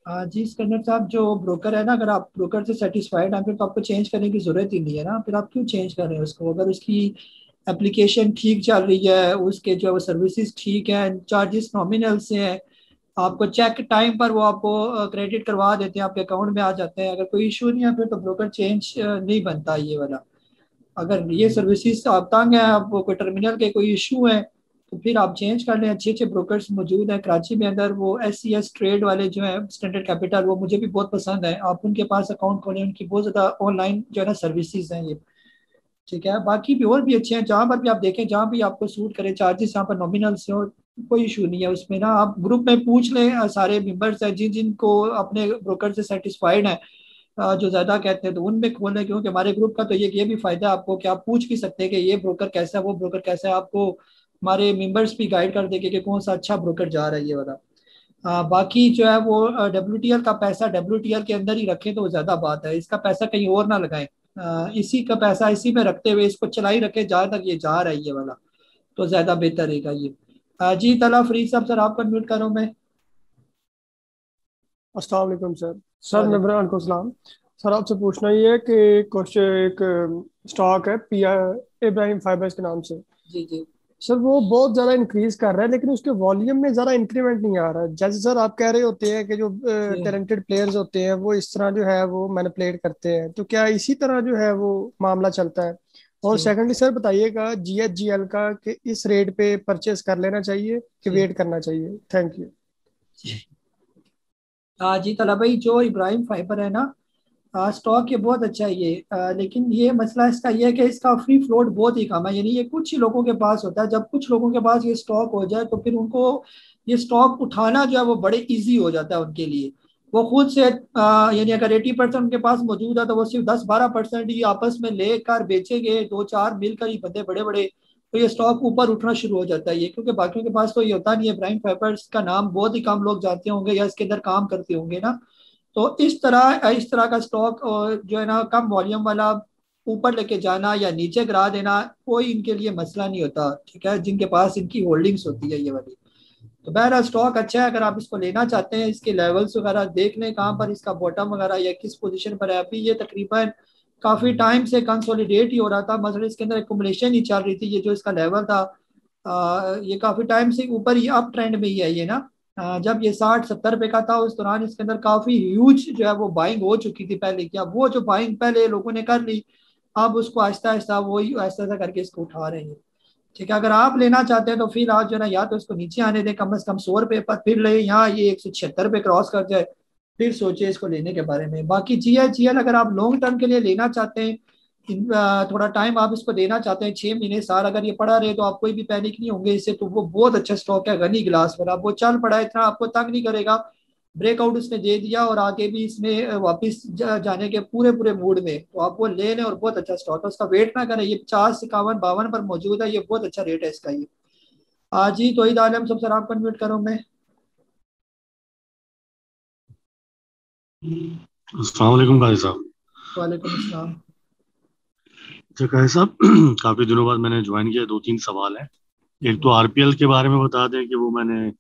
जी सिकंदर साहब, जो ब्रोकर है ना, अगर आप ब्रोकर से सेटिस्फाइड हैं फिर तो आपको चेंज करने की जरूरत ही नहीं है ना, फिर आप क्यों चेंज कर रहे हैं उसको? अगर उसकी एप्लीकेशन ठीक चल रही है, उसके जो है वो सर्विसेज ठीक है, चार्जेस नॉमिनल से हैं, आपको चेक टाइम पर वो आपको क्रेडिट करवा देते हैं, आपके अकाउंट में आ जाते हैं। अगर कोई इशू नहीं है फिर तो ब्रोकर चेंज नहीं बनता ये वाला। अगर ये सर्विसेज आप तंग है, आपको कोई टर्मिनल के कोई इशू है तो फिर आप चेंज कर लें। अच्छे अच्छे ब्रोकर्स मौजूद हैं कराची में अंदर, वो SCS ट्रेड वाले जो है, स्टैंडर्ड कैपिटल, वो मुझे भी बहुत पसंद है। आप उनके पास अकाउंट खोलें, उनकी बहुत ज़्यादा ऑनलाइन जो है ना सर्विसेज हैं ये, ठीक है। बाकी भी और भी अच्छे हैं, जहाँ पर भी आप देखें, जहाँ भी आपको सूट करे, चार्जेस यहाँ पर नॉमिनल से हो, कोई इशू नहीं है उसमें ना। आप ग्रुप में पूछ लें, सारे मेंबर्स हैं जिन जिनको अपने ब्रोकर से सेटिस्फाइड है, जो ज़्यादा कहते हैं तो उनमें खोलें, क्योंकि हमारे ग्रुप का तो ये भी फायदा है आपको कि आप पूछ भी सकते हैं कि ये ब्रोकर कैसा है, वो ब्रोकर कैसा है। आपको हमारे मेंबर्स भी गाइड कर देंगे कि कौन सा अच्छा ब्रोकर जा रहा है ये वाला। बाकी जो है वो WTL का पैसा WTL के अंदर ही रखें तो ज़्यादा बात है, इसका पैसा कहीं और ना लगाएं। इसी का पैसा इसी में रखते हुए इसको चलाई रखें जहाँ तक ये जा रहा है ये वाला, तो ज़्यादा बेहतर रहेगा ये। जी तला फरीद साहब, सर आपको म्यूट करूँ मैं। अस्सलाम वालेकुम सर। सर मेरा को सलाम। सर आपसे पूछना ये है कि कुछ एक स्टॉक है इब्राहिम फाइबर्स के नाम से। जी जी सर वो बहुत ज़्यादा इंक्रीज कर रहा है, लेकिन उसके वॉल्यूम में ज़्यादा इंक्रीमेंट नहीं आ रहा है। जैसे सर आप कह रहे होते हैं कि जो टैलेंटेड प्लेयर्स होते हैं वो इस तरह जो है वो मैनिपुलेट करते हैं, तो क्या इसी तरह जो है वो मामला चलता है? और सेकंडली सर बताइएगा GHGL का कि इस रेट पे परचेस कर लेना चाहिए कि वेट करना चाहिए? Thank you. जी तला भाई, जो इब्राहिम फाइबर है ना, स्टॉक ये बहुत अच्छा है ये, लेकिन ये मसला इसका ये है कि इसका फ्री फ्लोट बहुत ही कम है। यानी ये कुछ ही लोगों के पास होता है। जब कुछ लोगों के पास ये स्टॉक हो जाए तो फिर उनको ये स्टॉक उठाना जो है वो बड़े इजी हो जाता है उनके लिए। वो खुद से यानी अगर 80% उनके पास मौजूद है तो वो सिर्फ 10-12% ही आपस में लेकर बेचेंगे, 2-4 मिलकर ही बंदे बड़े बड़े, तो ये स्टॉक ऊपर उठना शुरू हो जाता है ये। क्योंकि बाकियों के पास तो ये होता नहीं है। इब्राहिम फाइबर्स का नाम बहुत ही कम लोग जानते होंगे या इसके अंदर काम करते होंगे ना। तो इस तरह का स्टॉक जो है ना, कम वॉल्यूम वाला, ऊपर लेके जाना या नीचे गिरा देना कोई इनके लिए मसला नहीं होता, ठीक है, जिनके पास इनकी होल्डिंग्स होती है ये वाली। तो बहरहाल स्टॉक अच्छा है, अगर आप इसको लेना चाहते हैं, इसके लेवल्स वगैरह देख लें कहाँ पर इसका बॉटम वगैरह या किस पोजीशन पर है। अभी ये तकरीबन काफ़ी टाइम से कंसोलिडेट ही हो रहा था, मतलब इसके अंदर एक्युमुलेशन ही चल रही थी। ये जो इसका लेवल था ये काफ़ी टाइम से ऊपर ही अप ट्रेंड में ही है ये ना। जब ये 60-70 रुपए का था उस दौरान इसके अंदर काफ़ी ह्यूज जो है वो बाइंग हो चुकी थी पहले। क्या वो जो बाइंग पहले लोगों ने कर ली, अब उसको आहिस्ता आहिस्ता वही ऐसा ऐसा करके इसको उठा रहे हैं, ठीक है। अगर आप लेना चाहते हैं तो फिर आप जो है ना, या तो इसको नीचे आने दें कम से कम 100 रुपये पर, फिर ले, यहाँ ये 176 रुपये क्रॉस कर जाए फिर सोचिए इसको लेने के बारे में। बाकी GHGL अगर आप लॉन्ग टर्म के लिए लेना चाहते हैं, थोड़ा टाइम आप इसको देना चाहते हैं, 6 महीने साल अगर ये पड़ा रहे तो आप कोई भी पैनिक नहीं होंगे इससे। तो वो बहुत अच्छा स्टॉक है गनी ग्लास पर। आप वो चल पड़ा है, इतना आपको तंग नहीं करेगा। ब्रेकआउट उसने दे दिया और आगे भी इसमें वापस जाने के पूरे पूरे मूड में, तो आप वो ले लें और बहुत अच्छा स्टॉक है। उसका वेट ना करें, ये 50, 51, 52 पर मौजूद है, ये बहुत अच्छा रेट है इसका ये। आज ही तोहीद आलम सब सर, आप कन्वर्ट करो मैं। अस्सलाम वालेकुम काजी साहब। वालेकुम अस्सलाम। अच्छा काजी साहब, काफी दिनों बाद मैंने ज्वाइन किया, 2-3 सवाल हैं। एक तो RPL के बारे में बता दें कि वो मैंने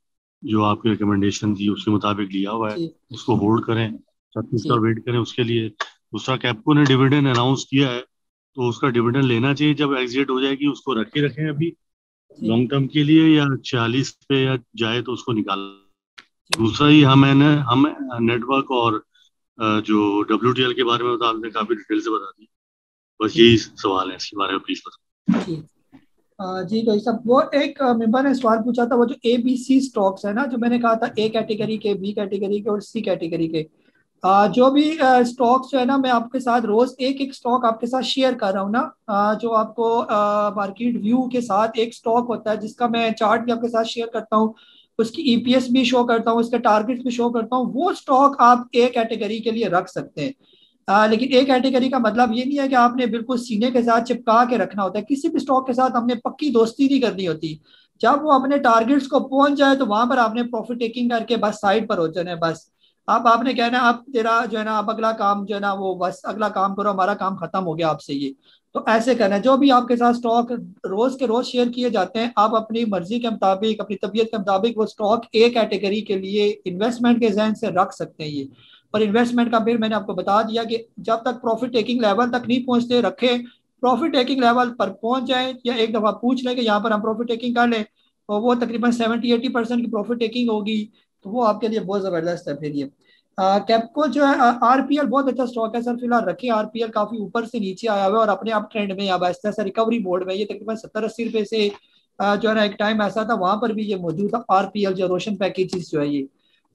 जो आपकी रिकमेंडेशन थी उसके मुताबिक लिया हुआ है, उसको होल्ड करें, 36 का वेट करें उसके लिए। दूसरा, कैप्को ने डिविडेंड अनाउंस किया है तो उसका डिविडेंड लेना चाहिए जब एग्जिट हो जाएगी, उसको रखें अभी लॉन्ग टर्म के लिए, या 46 पे या जाए तो उसको निकाल। दूसरा ही हम नेटवर्क और जो WTL के बारे में बता दें, काफी डिटेल से बता दी। बस यही सवाल है, इसके बारे में प्लीज बताओ। जी तो सब, वो एक मेंबर ने सवाल पूछा था, वो जो ABC स्टॉक्स है ना, जो मैंने कहा था A कैटेगरी के, B कैटेगरी के और C कैटेगरी के, जो भी स्टॉक्स जो है ना, मैं आपके साथ रोज एक एक स्टॉक आपके साथ शेयर कर रहा हूँ ना। जो आपको मार्केट व्यू के साथ एक स्टॉक होता है जिसका मैं चार्ट भी आपके साथ शेयर करता हूँ, उसकी EPS भी शो करता हूँ, उसके टारगेट्स भी शो करता हूँ। वो स्टॉक आप A कैटेगरी के लिए रख सकते हैं। लेकिन A कैटेगरी का मतलब ये नहीं है कि आपने बिल्कुल सीने के साथ चिपका के रखना होता है। किसी भी स्टॉक के साथ हमने पक्की दोस्ती नहीं करनी होती। जब वो अपने टारगेट्स को पहुंच जाए तो वहां पर आपने प्रॉफिट टेकिंग करके बस साइड पर हो जाना है। बस अब आपने कहना है अब तेरा जो है ना, अब अगला काम जो है ना, वो बस अगला काम करो, हमारा काम खत्म हो गया आपसे ये। तो ऐसे करना है। जो भी आपके साथ स्टॉक रोज के रोज शेयर किए जाते हैं, आप अपनी मर्जी के मुताबिक, अपनी तबीयत के मुताबिक वो स्टॉक A कैटेगरी के लिए इन्वेस्टमेंट के जहन से रख सकते हैं ये। और इन्वेस्टमेंट का फिर मैंने आपको बता दिया कि जब तक प्रॉफिट टेकिंग लेवल तक नहीं पहुंचते रखें, प्रॉफिट टेकिंग लेवल पर पहुंच जाए या एक दफ़ा पूछ लें कि यहाँ पर हम प्रॉफिट टेकिंग कर लें और वो तकरीबन 70-80% की प्रॉफिट टेकिंग होगी, तो वो आपके लिए बहुत ज़बरदस्त है। फिर ये कैप्को जो है, आरपीएल बहुत अच्छा स्टॉक है सर, फिलहाल रखिए। आरपीएल काफ़ी ऊपर से नीचे आया हुआ है और अपने अप ट्रेंड में अब आहिस्ता आहिस्ता रिकवरी मोड में, ये तकरीबन 70-80 रुपये से जो है ना एक टाइम ऐसा था वहाँ पर भी ये मौजूद था। आरपीएल जो रोशन पैकेजेस जो है ये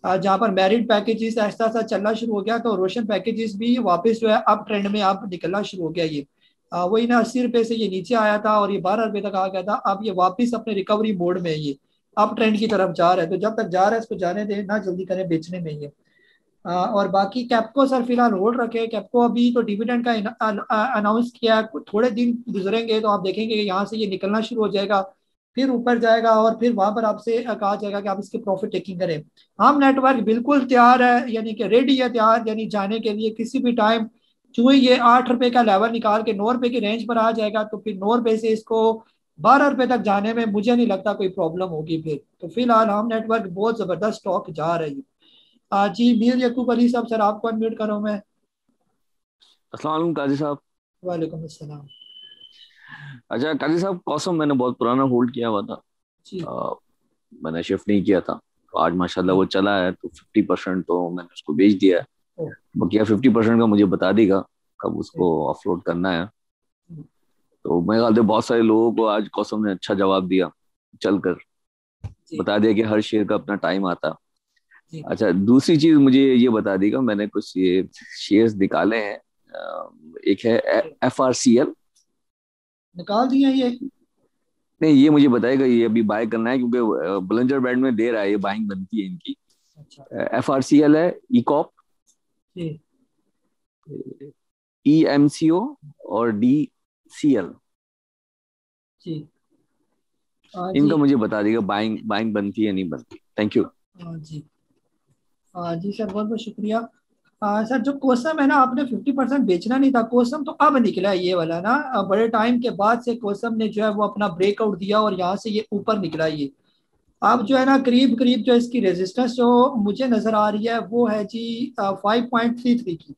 जहाँ पर मैरिड पैकेजेस आहिस्ता आहिस्ता चलना शुरू हो गया, तो रोशन पैकेजेस भी वापस जो है अप ट्रेंड में अब निकलना शुरू हो गया। ये वही ना 80 रुपये से ये नीचे आया था और ये 12 रुपये तक आ गया था, अब ये वापस अपने रिकवरी मोड में है, ये अप ट्रेंड की तरफ जा रहा है। तो जब तक जा रहा है इसको जाने दें, ना जल्दी करें बेचने में ये। और बाकी कैप्को सर फिलहाल होल्ड रखे। कैप्को अभी तो डिविडेंड का अनाउंस किया है, थोड़े दिन गुजरेंगे तो आप देखेंगे कि यहाँ से ये निकलना शुरू हो जाएगा, फिर ऊपर जाएगा और फिर वहां पर आपसे कहा जाएगा कि आप इसकी प्रॉफिट टेकिंग करें। हम नेटवर्क बिल्कुल तैयार है, यानी कि रेडी है, तैयार यानी जाने के लिए किसी भी टाइम। जो ये 8 रुपए का लेवल निकाल के 9 रुपए की रेंज पर आ जाएगा, तो फिर 9 रुपए से इसको 12 रुपए तक जाने में मुझे नहीं लगता कोई प्रॉब्लम होगी फिर। तो फिलहाल हम नेटवर्क बहुत जबरदस्त स्टॉक जा रही है। जी मीर यकूब अली साहब, सर आपको अनम्यूट करो मैं। अस्सलाम वालेकुम काजी साहब। वालेकुम अस्सलाम। अच्छा काजी साहब, कॉसम मैंने बहुत पुराना होल्ड किया हुआ था, मैंने शिफ्ट नहीं किया था, तो आज माशाल्लाह वो चला है, तो 50% तो मैंने उसको बेच दिया है। बकिया 50% का मुझे बता देगा कब उसको ऑफलोड करना है। तो मैं ख्याल से बहुत सारे लोगों को आज कॉसम ने अच्छा जवाब दिया, चलकर बता दिया कि हर शेयर का अपना टाइम आता। अच्छा, दूसरी चीज मुझे ये बता देगा, मैंने कुछ ये शेयर्स निकाले हैं, एक है FRCL। निकाल दिया ये? नहीं, ये मुझे बताएगा, ये अभी बाय करना है क्योंकि बुलंजर बैंड में दे रहा है, ये बाइंग बनती है इनकी। FRCL है, ECOP, EMCO और DCL। इनका मुझे बता देगा बाइंग बनती है नहीं बनती। Thank you. जी जी सर, बहुत बहुत शुक्रिया। सर जो कोसम है ना, आपने 50% बेचना नहीं था। कोसम तो अब निकला है ये वाला ना, बड़े टाइम के बाद से कोसम ने जो है वो अपना ब्रेकआउट दिया और यहाँ से ये ऊपर निकला। ये अब जो है ना करीब करीब जो इसकी रेजिस्टेंस जो मुझे नजर आ रही है वो है जी 5.33 की।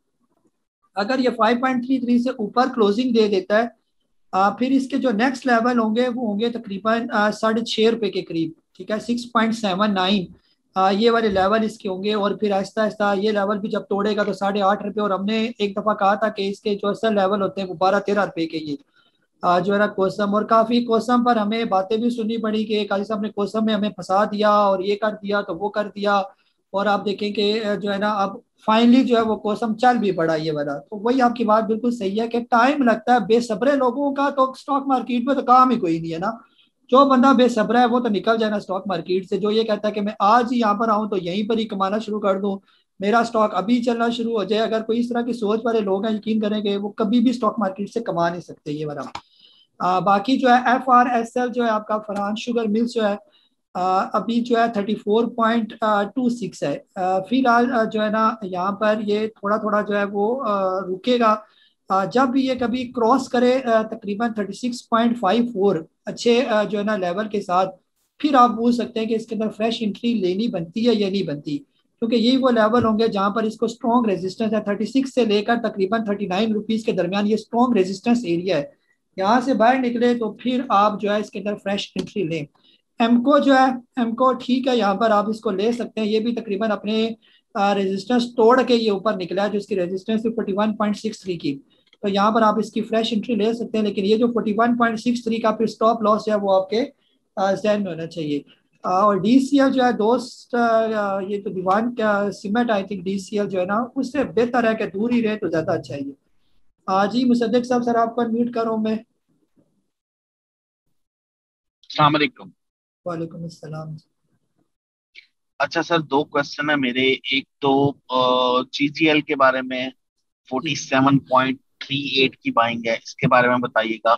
अगर ये 5.33 से ऊपर क्लोजिंग दे देता है, फिर इसके जो नेक्स्ट लेवल होंगे वो होंगे तकरीबन 6.5 रुपए के करीब, ठीक है, 6.79 ये वाले लेवल इसके होंगे। और फिर आहिस्ता आहिस्ता ये लेवल भी जब तोड़ेगा तो 8.5 रुपये। और हमने एक दफ़ा कहा था कि इसके जो असल लेवल होते हैं वो 12-13 रुपये के ये जो है ना कोसम। और काफ़ी कोसम पर हमें बातें भी सुननी पड़ी कि काजी साहब ने कोसम में हमें फंसा दिया और ये कर दिया तो वो कर दिया। और आप देखें कि जो है ना अब फाइनली जो है वो कोसम चल भी पड़ा ये वाला। तो वही आपकी बात बिल्कुल सही है कि टाइम लगता है। बेसब्रे लोगों का तो स्टॉक मार्केट में तो काम ही कोई नहीं है ना। जो बंदा बेसब्र है वो तो निकल जाए ना स्टॉक मार्केट से। जो ये कहता है कि मैं आज ही यहाँ पर आऊँ तो यहीं पर ही कमाना शुरू कर दूँ, मेरा स्टॉक अभी चलना शुरू हो जाए, अगर कोई इस तरह की सोच वाले लोग हैं, यकीन करेंगे वो कभी भी स्टॉक मार्केट से कमा नहीं सकते ये वाला। बाकी जो है FRSL जो है आपका फरहान शुगर मिल्स जो है अभी जो है 34.26 है। फिलहाल जो है ना यहाँ पर ये थोड़ा थोड़ा जो है वो रुकेगा। जब ये कभी क्रॉस करे तकरीबन 36.54 अच्छे जो है ना लेवल के साथ, फिर आप पूछ सकते हैं कि इसके अंदर फ्रेश एंट्री लेनी बनती है या नहीं बनती, क्योंकि यही वो लेवल होंगे जहां पर इसको स्ट्रॉन्ग रेजिस्टेंस है। 36 से लेकर तकरीबन 39 रुपीज के दरमियान ये स्ट्रॉन्ग रेजिस्टेंस एरिया है। यहाँ से बाहर निकले तो फिर आप जो है इसके अंदर फ्रेश एंट्री लें। एमको जो है, एमको ठीक है, यहाँ पर आप इसको ले सकते हैं। ये भी तकरीबन अपने रेजिस्टेंस तोड़ के ये ऊपर निकला है, जो इसकी रेजिस्टेंस है 41.63 की। तो यहाँ पर आप इसकी फ्रेश एंट्री ले सकते हैं। लेकिन ये जो 41.63 का फिर स्टॉप लॉस है वो आपके जहन में होना चाहिए। और DCL जो है दोस्त, ये तो दीवान का सीमेंट आई थिंक DCL जो है ना उससे बेहतर है कि दूर ही रहे तो ज़्यादा अच्छा है। जी मुसद्दिक साहब, सर आपको अनम्यूट करूँ मैं। अस्सलाम वालेकुम। वालेकुम अस्सलाम। अच्छा सर, 2 क्वेश्चन है मेरे। एक तो GGL के बारे में 47.38 की बाइंग है, इसके बारे में बताइएगा।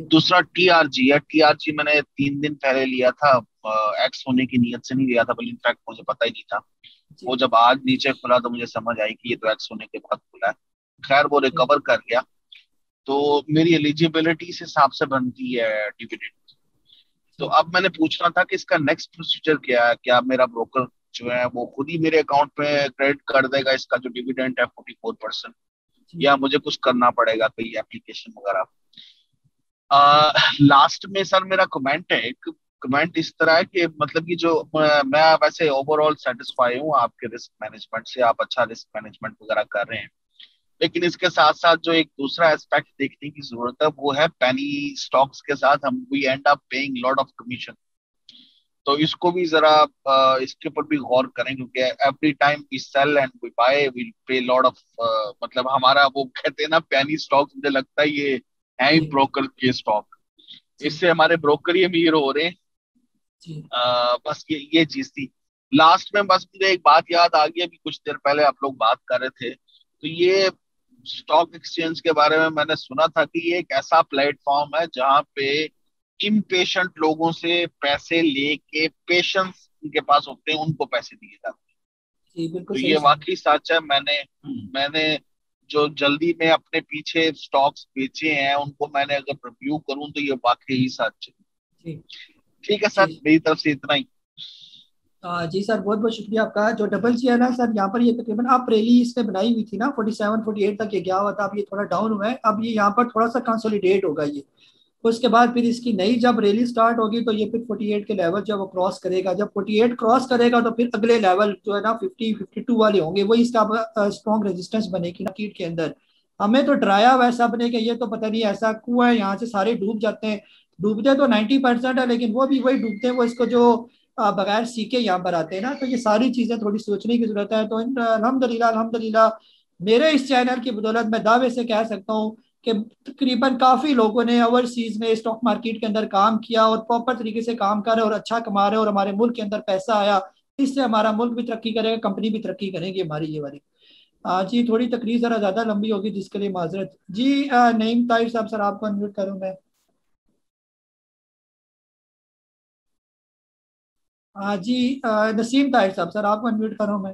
दूसरा TRG है। TRG मैंने 3 दिन पहले लिया था, एक्स होने की नीयत से नहीं लिया था, बल्कि इनफैक्ट मुझे पता ही नहीं था। वो जब आज नीचे खुला तो मुझे समझ आई कि ये तो एक्स होने के बाद खुला है। खैर वो रिकवर कर गया, तो मेरी एलिजिबिलिटी इस हिसाब से बनती है डिविडेंड। तो अब मैंने पूछना था कि इसका नेक्स्ट प्रोसीजर क्या है। क्या मेरा ब्रोकर जो है वो खुद ही मेरे अकाउंट में क्रेडिट कर देगा इसका जो डिविडेंड है 44%, या मुझे कुछ करना पड़ेगा, कोई एप्लीकेशन वगैरह? लास्ट में सर मेरा कमेंट है, एक कमेंट इस तरह है कि मतलब कि जो मैं वैसे ओवरऑल सेटिस्फाई हूँ आपके रिस्क मैनेजमेंट से, आप अच्छा रिस्क मैनेजमेंट वगैरह कर रहे हैं, लेकिन इसके साथ साथ जो एक दूसरा एस्पेक्ट देखने की जरूरत है वो है पेनी स्टॉक्स के साथ हम we end up paying lot of commission. तो इसको भी जरा इसके ऊपर भी गौर करें, क्योंकि every time we sell and we buy we pay lot of मतलब हमारा वो कहते हैं ना पेनी स्टॉक्स, मुझे लगता है ये है ही ब्रोकर के स्टॉक, इससे हमारे ब्रोकर ही अमीर हो रहे हैं। बस ये चीज थी। लास्ट में बस मुझे एक बात याद आ गई, अभी कुछ देर पहले आप लोग बात कर रहे थे, तो ये स्टॉक एक्सचेंज के बारे में मैंने सुना था कि ये एक ऐसा प्लेटफॉर्म है जहां पे इम्पेशेंट लोगों से पैसे लेके पेशेंस उनके पास होते हैं उनको पैसे दिए जाते हैं। तो ये वाकई सच है। मैंने जो जल्दी में अपने पीछे स्टॉक्स बेचे हैं उनको मैंने अगर रिव्यू करूं तो ये वाकई ही सच है। ठीक है सर, मेरी तरफ से इतना ही। जी सर, बहुत बहुत शुक्रिया आपका। जो डबल जी है ना सर, यहाँ पर ये तकरीबन आप रैली इसने बनाई हुई थी ना 47-48 तक ये गया हुआ था, अब ये थोड़ा डाउन हुआ है, अब ये यहाँ पर थोड़ा सा कंसोलिडेट होगा ये। उसके बाद फिर इसकी नई जब रैली स्टार्ट होगी तो ये फिर 48 के लेवल जब वो क्रॉस करेगा, जब 48 क्रॉस करेगा तो फिर अगले लेवल जो है ना 50-52 वाले होंगे, वही इसका स्ट्रॉन्ग रेजिस्टेंस बनेगी ना कीट के अंदर। हमें तो डराया हुआ है सब ने कि ये तो पता नहीं ऐसा कुआं है, यहाँ से सारे डूब जाते हैं। डूबते तो 90% है, लेकिन वो भी वही डूबते हैं वो इसको जो बगैर सीखे यहाँ पर आते हैं ना। तो ये सारी चीजें थोड़ी सोचने की जरूरत है। तो अल्हम्दुलिल्लाह मेरे इस चैनल की बदौलत मैं दावे से कह सकता हूँ कि तकरीबन काफी लोगों ने ओवरसीज में स्टॉक मार्केट के अंदर काम किया और प्रॉपर तरीके से काम कर रहे और अच्छा कमा रहे, और हमारे मुल्क के अंदर पैसा आया, इससे हमारा मुल्क भी तरक्की करेगा, कंपनी भी तरक्की करेगी हमारी ये वाली। जी थोड़ी तकरीर जरा ज्यादा लंबी होगी जिसके लिए माजरत। जी नईम ताहिर साहब, सर आपको अनम्यूट करूँ मैं। जी नसीम ताहिर साहब, सर आपको अनम्यूट करूँ मैं।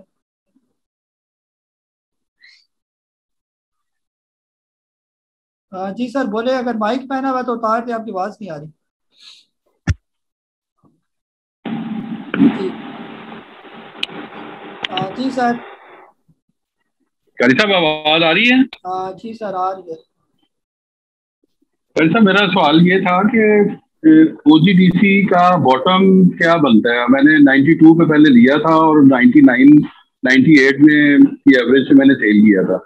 जी सर बोले, अगर माइक पहना हुआ तो उतार दे, आपकी आवाज नहीं आ रही। जी सर। कारी साहब आवाज आ रही है? जी सर आ रही है। कारी साहब मेरा सवाल ये था कि ओजीडीसी का बॉटम क्या बनता है? मैंने 92 पे पहले लिया था और 98 में की एवरेज से मैंने सेल किया था।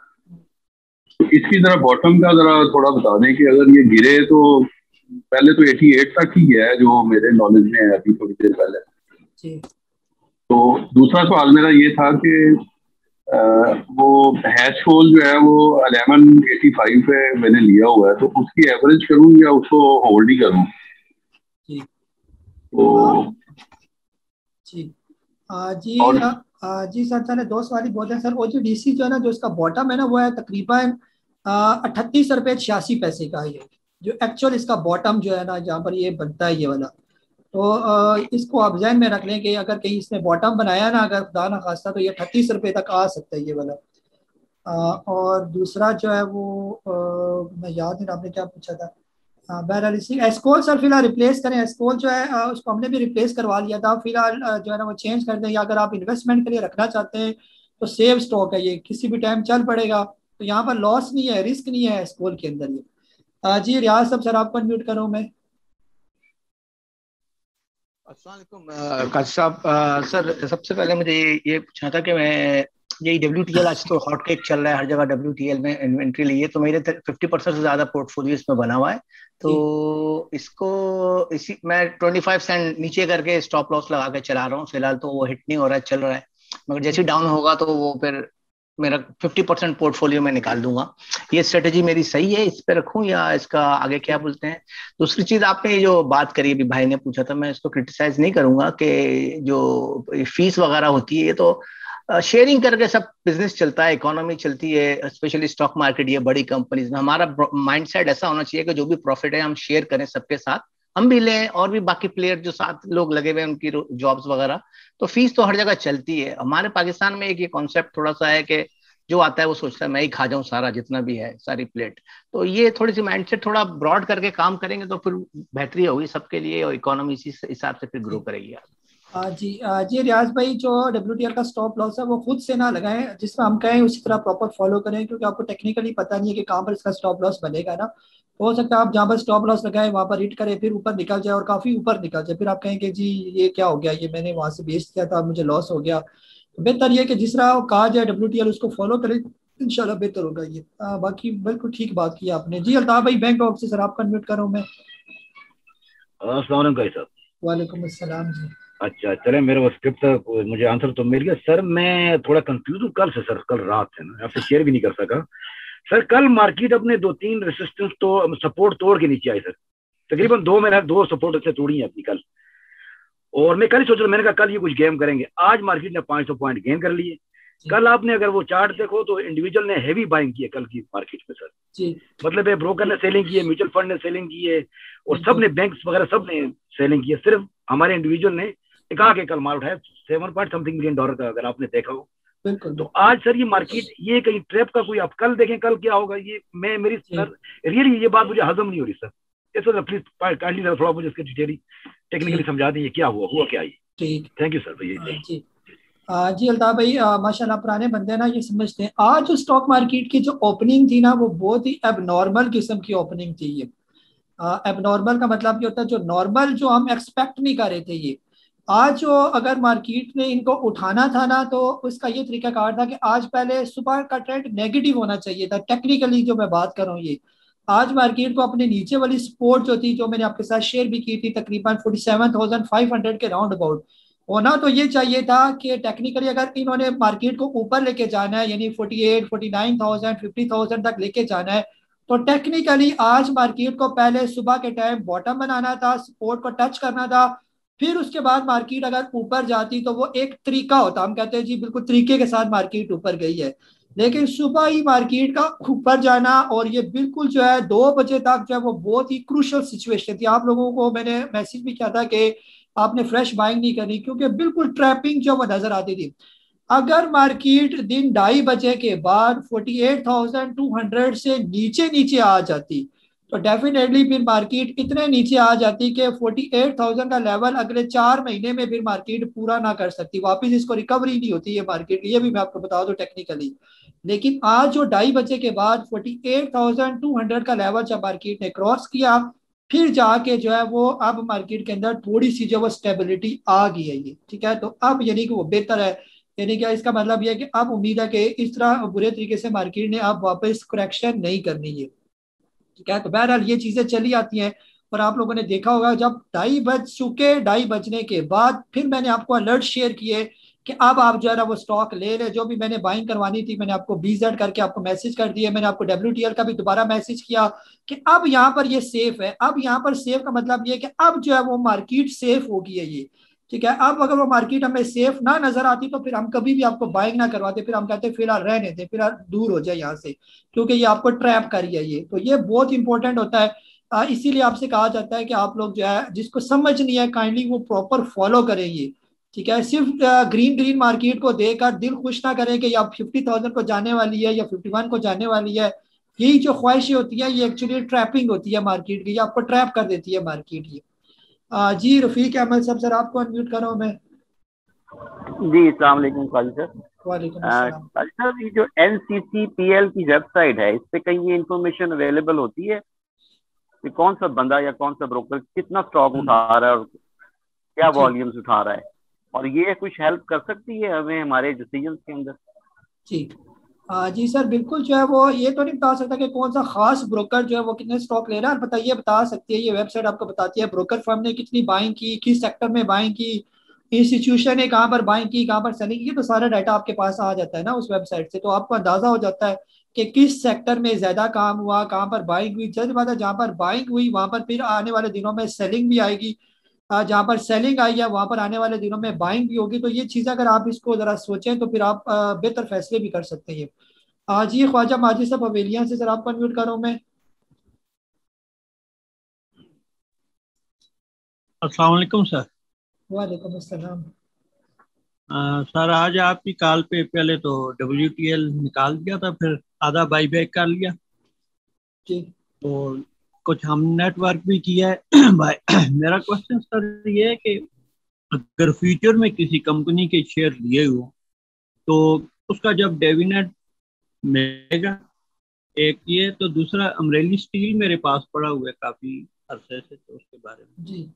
तो इसकी जरा बॉटम का जरा थोड़ा बता दें कि अगर ये गिरे तो पहले तो 88 तक ही गया है जो मेरे नॉलेज में है अभी थोड़ी देर पहले। तो दूसरा सवाल मेरा ये था कि वो हैश होल जो है वो 1185 पे मैंने लिया हुआ है, तो उसकी एवरेज करूं या उसको होल्ड ही करूं? तो जी सर मैंने दो सवाल ही बोले सर। ओजीडीसी जो है ना, जो इसका बॉटम है ना वो है तकरीबन 38 रुपये 86 पैसे का है, जो एक्चुअल इसका बॉटम जो है ना जहाँ पर ये बनता है ये वाला। तो इसको आप जहन में रख लें कि अगर कहीं इसने बॉटम बनाया ना, अगर खुदा ना खास्ता, तो ये 38 रुपये तक आ सकता है ये वाला। और दूसरा जो है वो मैं याद नहीं, आपने क्या पूछा था। बहरहाल एस्कोल सर फिलहाल रिप्लेस करें, एस्कोल जो है उसको हमने भी रिप्लेस करवा लिया था, फिलहाल जो है ना वो चेंज कर दें, या अगर आप इन्वेस्टमेंट के लिए रखना चाहते हैं तो सेव स्टॉक है, ये किसी भी टाइम चल पड़ेगा, तो यहाँ पर लॉस नहीं है, रिस्क नहीं है एस्कोल के अंदर ये। जी रियाज साहब, सर आपको अनम्यूट करूँ मैं। अस्सलाम काजी साहब। सर सबसे पहले मुझे ये पूछना था कि मैं यही WTL आज तो हॉट केक चल रहा है, हर जगह WTL में इन्वेंट्री ली है, तो मेरे 50% से ज्यादा पोर्टफोलियो इसमें बना हुआ है। तो इसको इसी मैं 25 सेंट नीचे करके स्टॉप लॉस लगा के चला रहा हूँ फिलहाल, तो वो हिट नहीं हो रहा है, चल रहा है, मगर जैसे डाउन होगा तो वो फिर मेरा 50% पोर्टफोलियो में निकाल दूंगा। ये स्ट्रेटेजी मेरी सही है, इस पे रखूं या इसका आगे क्या बोलते हैं? दूसरी चीज आपने जो बात करी अभी भाई ने पूछा था, मैं इसको क्रिटिसाइज नहीं करूंगा कि जो फीस वगैरह होती है ये तो शेयरिंग करके सब बिजनेस चलता है, इकोनॉमी चलती है, स्पेशली स्टॉक मार्केट ये बड़ी कंपनीज में। हमारा माइंडसेट ऐसा होना चाहिए कि जो भी प्रॉफिट है हम शेयर करें सबके साथ, हम भी लें और भी बाकी प्लेयर जो साथ लोग लगे हुए हैं उनकी जॉब्स वगैरह। तो फीस तो हर जगह चलती है। हमारे पाकिस्तान में एक ये कॉन्सेप्ट थोड़ा सा है कि जो आता है वो सोचता है मैं ही खा जाऊं सारा, जितना भी है सारी प्लेट। तो ये थोड़ी सी माइंडसेट थोड़ा ब्रॉड करके काम करेंगे तो फिर बेहतरी होगी सबके लिए और इकोनॉमी इसी हिसाब से फिर ग्रो करेगी। जी रियाज भाई, जो WTL का स्टॉप लॉस है वो खुद से ना लगाएं, जिसमें हम कहें उसी तरह प्रॉपर फॉलो करें, क्योंकि आपको टेक्निकली पता नहीं है कि कहाँ पर इसका स्टॉप लॉस बनेगा ना। तो हो सकता है आप जहाँ पर स्टॉप लॉस लगाए वहाँ पर हिट करें, फिर ऊपर निकल जाए और काफ़ी ऊपर निकल जाए, फिर आप कहेंगे जी ये क्या हो गया, ये मैंने वहाँ से बेच दिया था, मुझे लॉस हो गया। तो बेहतर ये कि जिस तरह कहा जाए WTL उसको फॉलो करें, इंशाल्लाह बेहतर होगा ये। बाकी बिल्कुल ठीक बात की आपने जी। अल्ताफ भाई बैंक ऑफ से सर आपका अनम्यूट कर रहा हूँ मैं। अस्सलाम वालेकुम भाई साहब। वालेकुम अस्सलाम जी। अच्छा चले, मेरे वो स्क्रिप्ट था, मुझे आंसर तो मिल गया सर। मैं थोड़ा कंफ्यूज हूँ कल से सर, कल रात से ना आपसे शेयर भी नहीं कर सका सर। कल मार्केट अपने 2-3 रेसिस्टेंस तो सपोर्ट तोड़ के नीचे आई सर, तकरीबन 2 सपोर्ट से तोड़ी है अपनी कल। और मैं कल ही सोच रहा, मैंने कहा कल ये कुछ गेम करेंगे। आज मार्केट ने 500 पॉइंट गेन कर लिए। कल आपने अगर वो चार्ट देखो तो इंडिविजुअल ने हैवी बाइंग की है कल की मार्केट में सर जी। मतलब है ब्रोकर ने सेलिंग की है, म्यूचुअल फंड ने सेलिंग की है, और सब ने बैंक्स वगैरह सब ने सेलिंग की है। सिर्फ हमारे इंडिविजुअल ने टिका के कल माल उठाया $7 मिलियन का, अगर आपने देखा हो। बिल्कुल। तो आज सर ये मार्केट ये कहीं ट्रैप का कोई, आप कल देखें कल क्या होगा ये। मैं मेरी सर रियली ये बात मुझे हजम नहीं हो रही सर। इस प्लीज काइंडली थोड़ा मुझे इसके डिटेल टेक्निकली समझा दीजिए क्या हुआ क्या ये। ठीक, थैंक यू सर भैया जी। जी अल्ताफ भाई, माशाल्लाह पुराने बंदे ना ये समझते हैं। आज जो स्टॉक मार्केट की जो ओपनिंग थी ना वो बहुत ही एबनॉर्मल किस्म की ओपनिंग थी ये। एबनॉर्मल का मतलब ये होता है जो नॉर्मल, जो हम एक्सपेक्ट नहीं कर रहे थे ये। आज जो अगर मार्केट ने इनको उठाना था ना तो उसका ये तरीकाकार था कि आज पहले सुबह का ट्रेंड नेगेटिव होना चाहिए था। टेक्निकली जो मैं बात कर रहा हूँ ये, आज मार्केट को अपने नीचे वाली सपोर्ट जो थी, जो मैंने आपके साथ शेयर भी की थी, तकरीबन 47,500 के राउंड अबाउट होना तो ये चाहिए था कि टेक्निकली अगर इन्होंने मार्केट को ऊपर लेके जाना है, यानी 48, 49,000, 50,000 तक लेके जाना है, तो टेक्निकली आज मार्केट को पहले सुबह के टाइम बॉटम बनाना था, सपोर्ट को टच करना था। फिर उसके बाद मार्केट अगर ऊपर जाती तो वो एक तरीका होता, हम कहते हैं जी बिल्कुल तरीके के साथ मार्केट ऊपर गई है। लेकिन सुबह ही मार्केट का ऊपर जाना, और ये बिल्कुल जो है 2 बजे तक जो है वो बहुत ही क्रूशल सिचुएशन थी। आप लोगों को मैंने मैसेज भी किया था कि आपने फ्रेश बाइंग नहीं करनी, क्योंकि बिल्कुल ट्रैपिंग जो वो नजर आती थी। अगर मार्केट दिन 2:30 बजे के बाद 48,200 से नीचे नीचे आ जाती तो डेफिनेटली फिर मार्केट इतने नीचे आ जाती कि 48,000 का लेवल अगले 4 महीने में फिर मार्केट पूरा ना कर सकती, वापस इसको रिकवरी नहीं होती है मार्केट, ये भी मैं आपको बता दूं टेक्निकली। लेकिन आज जो 2:30 बजे के बाद 48,200 का लेवल जब मार्केट ने क्रॉस किया, फिर जाके जो है वो अब मार्केट के अंदर थोड़ी सी जो वो स्टेबिलिटी आ गई है ये, ठीक है। तो अब यानी कि वो बेहतर है, यानी कि इसका मतलब ये है कि अब उम्मीद है कि इस तरह बुरे तरीके से मार्केट ने अब वापस करेक्शन नहीं करनी है, ठीक है। तो बहरहाल ये चीजें चली आती हैं। और आप लोगों ने देखा होगा जब 2:30 बज चुके, 2:30 बजने के बाद फिर मैंने आपको अलर्ट शेयर किए कि अब आप जो है ना वो स्टॉक ले ले। जो भी मैंने बाइंग करवानी थी मैंने आपको BZ करके आपको मैसेज कर दिया। मैंने आपको WTL का भी दोबारा मैसेज किया कि अब यहाँ पर ये सेफ है। अब यहाँ पर सेफ का मतलब ये कि अब जो है वो मार्केट सेफ होगी है ये, ठीक है। अब अगर वो मार्केट हमें सेफ ना नजर आती तो फिर हम कभी भी आपको बाइंग ना करवाते, फिर हम कहते फिलहाल रहने दे, फिलहाल दूर हो जाए यहाँ से, क्योंकि ये आपको ट्रैप करी है ये। तो ये बहुत इंपॉर्टेंट होता है। इसीलिए आपसे कहा जाता है कि आप लोग जो है जिसको समझ नहीं है काइंडली वो प्रॉपर फॉलो करें ये, ठीक है। सिर्फ ग्रीन ग्रीन मार्केट को देखकर दिल खुश ना करें कि आप 50,000 को जाने वाली है या 51 को जाने वाली है। यही जो ख्वाहिशें होती है ये एक्चुअली ट्रैपिंग होती है मार्केट की, ये आपको ट्रैप कर देती है मार्केट ये। जी रफीक अहमद साहब सर आपको अनम्यूट कर रहा हूँ मैं। जी अस्सलाम वालेकुम काजी सर। वालेकुम अस्सलाम। काजी सर, ये जो NCCPL की वेबसाइट है इस पे कहीं ये इंफॉर्मेशन अवेलेबल होती है कि कौन सा बंदा या कौन सा ब्रोकर कितना स्टॉक उठा रहा है और क्या वॉल्यूम्स उठा रहा है, और ये कुछ हेल्प कर सकती है हमें हमारे डिसीजन के अंदर? जी सर बिल्कुल। जो है वो ये तो नहीं बता सकता कि कौन सा खास ब्रोकर जो है वो कितने स्टॉक ले रहा है, अलबत्ता ये बता सकती है, ये वेबसाइट आपको बताती है ब्रोकर फर्म ने कितनी बाइंग की, किस सेक्टर में बाइंग की, इंस्टीट्यूशन ने कहाँ पर बाइंग की, कहाँ पर सेलिंग की। तो सारा डाटा आपके पास आ जाता है ना उस वेबसाइट से, तो आपको अंदाजा हो जाता है कि किस सेक्टर में ज्यादा काम हुआ, कहाँ पर बाइंग हुई। जल्द बात है जहाँ पर बाइंग हुई वहां पर फिर आने वाले दिनों में सेलिंग भी आएगी, जहाँ पर सेलिंग आई है वहां पर आने वाले दिनों में बाइंग भी होगी। तो ये चीज़ अगर आप इसको जरा सोचें तो फिर आप बेहतर फैसले भी कर सकते हैं। आज ये ख्वाजा माजिद साहब पवेलियन से सर आपको अनम्यूट कर रहा हूं मैं। अस्सलाम वालेकुम सर। वालेकुम अस्सलाम। सर आज आपकी कॉल पे पहले तो WTL निकाल दिया था, फिर आधा बाईबैक कर लिया जी, तो कुछ हम नेटवर्क भी किया है। मेरा क्वेश्चन सर ये है कि अगर फ्यूचर में किसी कंपनी के शेयर लिए हो तो उसका जब डिविडेंड मिलेगा, एक ये, तो दूसरा अमरेली स्टील मेरे पास पड़ा हुआ है काफी अरसे से, तो उसके बारे में। जी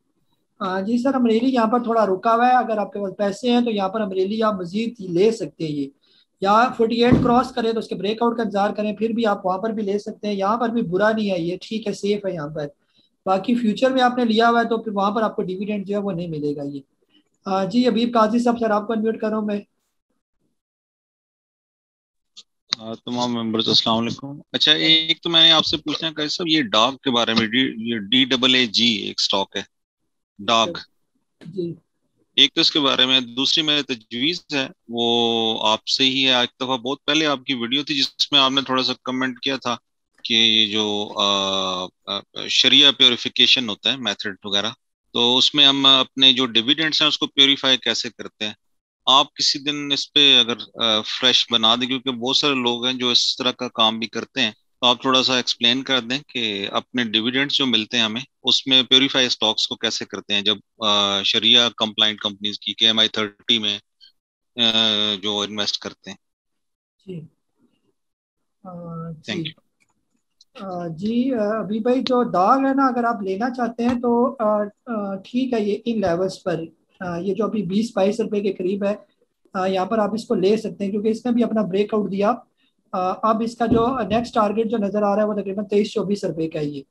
जी सर, अमरेली यहाँ पर थोड़ा रुका हुआ है। अगर आपके पास पैसे हैं तो यहाँ पर अमरेली आप मजीद ले सकते हैं ये, या 48 क्रॉस करें तो उसके ब्रेकआउट का इंतजार करें, फिर भी आप वहाँ पर भी ले सकते हैं। यहाँ पर भी बुरा नहीं है ये, ठीक है, सेफ है यहाँ पर। बाकी फ्यूचर में आपने लिया हुआ है तो फिर वहाँ पर आपको डिविडेंड जो है वो नहीं मिलेगा ये। जी अबीब काजी साहब, सर आपको अनम्यूट कर रहा हूँ मैं। तमाम मेंबर्स अस्सलाम वालेकुम। अच्छा, एक तो मैंने आपसे पूछना है कैसे सब ये डॉग के बारे में, ये DAAG एक स्टॉक है डॉग, जी एक तो इसके बारे में, दूसरी मेरी तजवीज है वो आपसे ही है। एक दफा बहुत पहले आपकी वीडियो थी जिसमें आपने थोड़ा सा कमेंट किया था कि ये जो शरिया प्योरिफिकेशन होता है मेथड वगैरह, तो उसमें हम अपने जो डिविडेंड्स हैं उसको प्योरीफाई कैसे करते हैं। आप किसी दिन इस पे अगर फ्रेश बना दें, क्योंकि बहुत सारे लोग हैं जो इस तरह का काम भी करते हैं, तो आप थोड़ा सा एक्सप्लेन कर दें कि अपने डिविडेंड्स जो मिलते हैं हमें उसमें प्योरीफाई स्टॉक्स को कैसे करते हैं जब शरिया कंप्लाइंट कंपनीज की KMI 30 में जो इन्वेस्ट करते हैं। जी थैंक जी जी अभी भाई जो दाग है ना, अगर आप लेना चाहते हैं तो ठीक है, ये इन लेवल्स पर ये जो अभी 20-22 रुपए के करीब है, यहाँ पर आप इसको ले सकते हैं क्योंकि इसने भी अपना ब्रेकआउट दिया। अब इसका जो नेक्स्ट टारगेट जो नज़र आ रहा है वो तकरीबन 23-24 रुपए का है ये।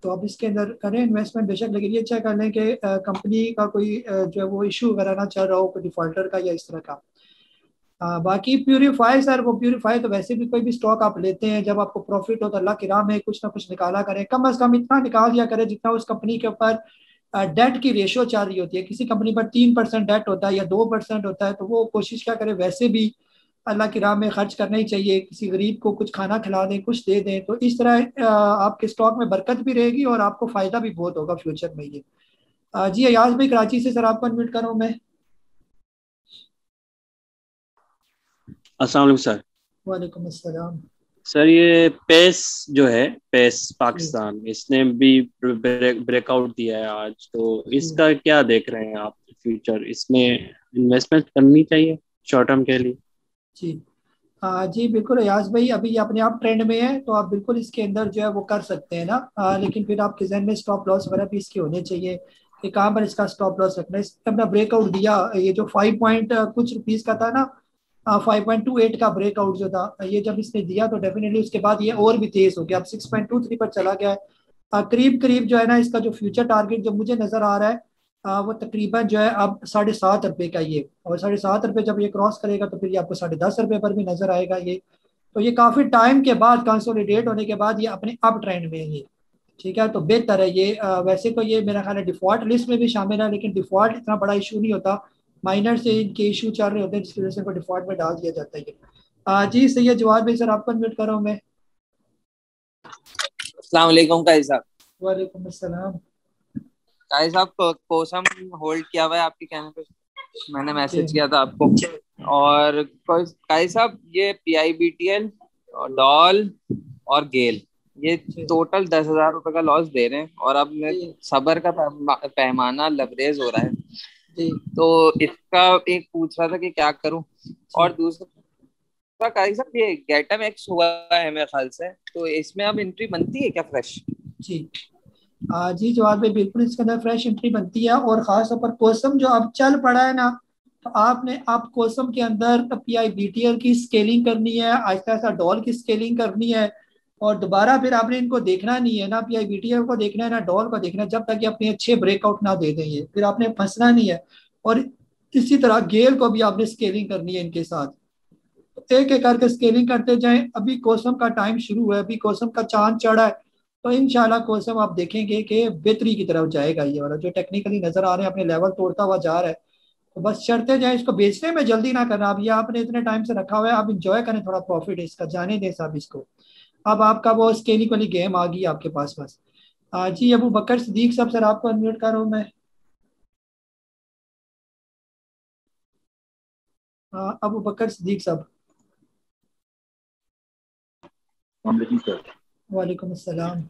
तो अब इसके अंदर करें इन्वेस्टमेंट बेशक, लेकिन ये चेक कर लें कि कंपनी का कोई जो है वो इशू वगैरह ना चल रहा हो, कोई डिफॉल्टर का या इस तरह का। बाकी प्यूरीफाई सर, वो प्यूरीफाई तो वैसे भी कोई भी स्टॉक आप लेते हैं जब आपको प्रॉफिट हो तो अल्लाह की राह में कुछ ना कुछ निकाला करें, कम अज कम इतना निकाल दिया करें जितना उस कंपनी के ऊपर डेट की रेशियो चल रही होती है। किसी कंपनी पर 3% डेट होता है या 2% होता है, तो वो कोशिश क्या करें, वैसे भी अल्लाह की राह में खर्च करना ही चाहिए। किसी गरीब को कुछ खाना खिला दें, कुछ दे दें, तो इस तरह आपके स्टॉक में बरकत भी रहेगी और आपको फायदा भी बहुत होगा फ्यूचर में ये। जी अयाज भाई कराची से, सर आपको अनम्यूट कर रहा हूँ मैं। अस्सलाम वालेकुम सर। वालेकुम अस्सलाम। सर ये पेस जो है, पेस पाकिस्तान, इसने भी ब्रेकआउट दिया है आज, तो इसका क्या देख रहे हैं आप फ्यूचर, इसमें इन्वेस्टमेंट करनी चाहिए शॉर्ट टर्म के लिए? जी जी बिल्कुल अयाज भाई, अभी ये अपने आप ट्रेंड में है तो आप बिल्कुल इसके अंदर जो है वो कर सकते हैं ना, लेकिन फिर आपके जहन में स्टॉप लॉस वगैरह भी इसके होने चाहिए कि कहाँ पर इसका स्टॉप लॉस रखना है। इसने अपना ब्रेकआउट दिया, ये जो 5 पॉइंट कुछ रुपीस का था ना, 5.28 का ब्रेकआउट जो था, ये जब इसने दिया तो डेफिनेटली उसके बाद ये और भी तेज हो गया, अब 6.23 पर चला गया है। करीब करीब जो है ना, इसका जो फ्यूचर टारगेट जो मुझे नजर आ रहा है वो तकरीबन जो है अब 7.5 रुपए का ये, और 7.5 रुपए जब ये क्रॉस करेगा तो फिर ये आपको 10.5 रुपए पर भी नजर आएगा ये। तो ये काफी टाइम के बाद कंसोलिडेट होने के बाद ये अपने अप ट्रेंड में है ये, ठीक है, तो बेहतर है ये। वैसे तो ये मेरा ख्याल है डिफॉल्ट लिस्ट में भी शामिल है, लेकिन डिफॉल्ट इतना बड़ा इशू नहीं होता, माइनर से इनके इशू चल रहे होते हैं जिसकी वजह से इनको डिफॉल्ट में डाल दिया जाता है ये। जी सही है, जवाब भाई सर आपको अनम्यूट कर रहा हूँ मैं। अस्सलाम वालेकुम काजी साहब। वालेकुम अस्सलाम। काजी साहब कोसम होल्ड किया हुआ है आपके कहने पे, मैंने मैसेज किया था आपको। और काजी साहब ये PIBTL डॉल और गेल ये टोटल 10,000 रुपए का लॉस दे रहे हैं, और अब मैं सबर का पैमाना लबरेज हो रहा है, तो इसका एक पूछ रहा था कि क्या करूं। और दूसरा काजी साहब ये गेटम एक्स हुआ है मेरे ख्याल से, तो इसमें अब एंट्री बनती है क्या फ्रेश? जी जी जवाब भाई बिल्कुल इसके अंदर फ्रेश एंट्री बनती है, और खास तौर पर कोसम जो अब चल पड़ा है ना, तो आप कोसम के अंदर PIBTL की स्केलिंग करनी है, आहिस्ता आहिस्ता डॉल की स्केलिंग करनी है, और दोबारा फिर आपने इनको देखना नहीं है ना, PIBTL को देखना है ना डॉल को देखना है, जब तक कि अपने अच्छे ब्रेकआउट ना दे देंगे फिर आपने फंसना नहीं है। और इसी तरह गेल को भी आपने स्केलिंग करनी है इनके साथ, तो एक एक करके स्केलिंग करते जाएं। अभी कोसम का टाइम शुरू है, अभी कोसम का चांद चढ़ा है, तो इंशाल्लाह कोसम आप देखेंगे कि बेहतरी की तरफ जाएगा ये वाला, जो टेक्निकली नजर आ रहे हैं अपने लेवल तोड़ता हुआ जा रहा है। तो बस चढ़ते जाए, इसको बेचने में जल्दी ना करना, अब ये आपने इतने टाइम से रखा हुआ है, आप इंजॉय करें, थोड़ा प्रॉफिट है इसका, जाने दें साहब इसको। अब आपका वो स्केलिंग वाली गेम आ गई आपके पास बस। जी अबू बकर सिद्दीक साहब, सर आपको अनम्यूट कर रहा हूँ मैं। अबू बकर सिद्दीक साहब। वालेकुम अस्सलाम।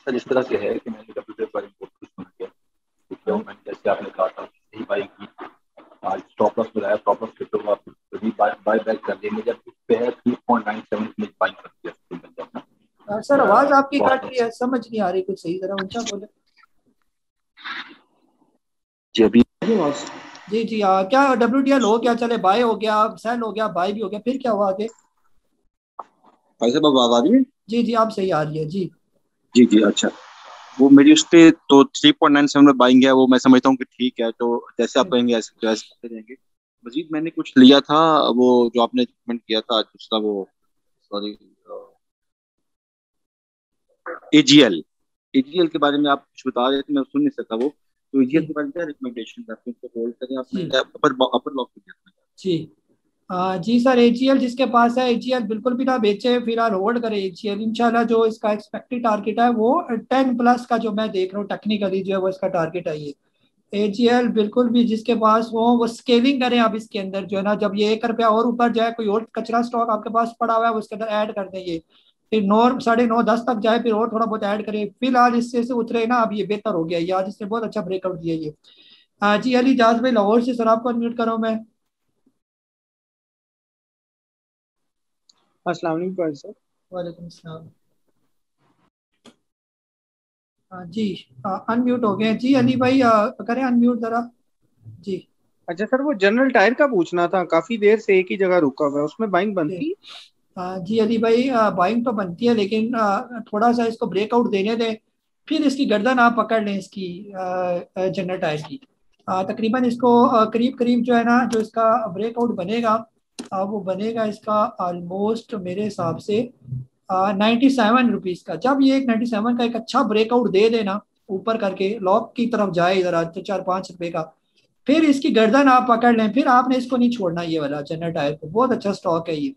सर इस तरह से है कि मैंने WTF बारे में बहुत कुछ सुना गया, किया हूँ मैंने, जैसे आपने कहा था सही बाई की, आज स्टॉप लॉस लगाया, स्टॉप लॉस फिट होगा, कभी बाय बैक कर लेंगे, जब इस पे है 3.97 में बाइंग कर दिया। सर आवाज आपकी कट रही है, समझ नहीं आ रही कुछ सही तरह, ऊंचा बोले। जी अभी जी जी क्या WTL हो क्या, चले बाय हो गया, सेल हो गया, बाय भी हो गया, फिर क्या हुआ आगे? भाई साहब आवाज आ रही है? जी जी आप सही आ रही है जी। जी जी अच्छा, वो मेरी उस पे तो 3.97 में बाइंग है, वो मैं समझता हूँ कि ठीक है, तो जैसे आप कहेंगे ऐसे तो ऐसे करते रहेंगे। मजीद मैंने कुछ लिया था, वो जो आपने कमेंट किया था दूसरा, वो सॉरी एजीएल के बारे में आप कुछ बता रहे थे, मैं सुन नहीं सका वो, तो एजीएल के बारे में क्या रिकमेंडेशन है आपको, उसको होल्ड करें आपने अपर लॉक पे किया? जी जी सर, AGL जिसके पास है AGL बिल्कुल भी ना बेचे, फिलहाल होल्ड करे AGL। इंशाल्लाह जो इसका एक्सपेक्टेड टारगेट है वो 10+ का जो मैं देख रहा हूँ टेक्निकली जो है वो इसका टारगेट है ये। AGL बिल्कुल भी जिसके पास हो वो स्केलिंग करें। अब इसके अंदर जो है ना, जब ये 1 रुपया और ऊपर जाए, कोई और कचरा स्टॉक आपके पास पड़ा हुआ है उसके अंदर ऐड कर दें, ये फिर 9, 9:30, 10 तक जाए, फिर और थोड़ा बहुत ऐड करें। फिलहाल इससे से उतरे ना, अब ये बेहतर हो गया, ये आज इसने बहुत अच्छा ब्रेकआउट दिया ये। जी अली जाज भाई लाहौर से, सर आपको अनम्यूट करो मैं। अस्सलाम वालेकुम सर। वालेकुम सलाम। जी अनम्यूट हो गए जी अली भाई, करें अनम्यूट जरा जी। अच्छा सर, वो जनरल टायर का पूछना था, काफी देर से एक ही जगह रुका हुआ है, उसमें बाइंग बनती? जी अली भाई बाइंग तो बनती है, लेकिन थोड़ा सा इसको ब्रेकआउट देने दें, फिर इसकी गर्दन आप पकड़ लें इसकी जनरल टायर की। तकरीबन इसको करीब करीब जो है ना, जो इसका ब्रेकआउट बनेगा वो बनेगा इसका ऑलमोस्ट मेरे हिसाब से 97 रुपीज़ का। जब ये 97 का एक अच्छा ब्रेकआउट दे देना ऊपर करके लॉक की तरफ जाए इधर 4-5 रुपए का, फिर इसकी गर्दन आप पकड़ लें, फिर आपने इसको नहीं छोड़ना ये वाला जनरल टायर को। बहुत अच्छा स्टॉक है ये,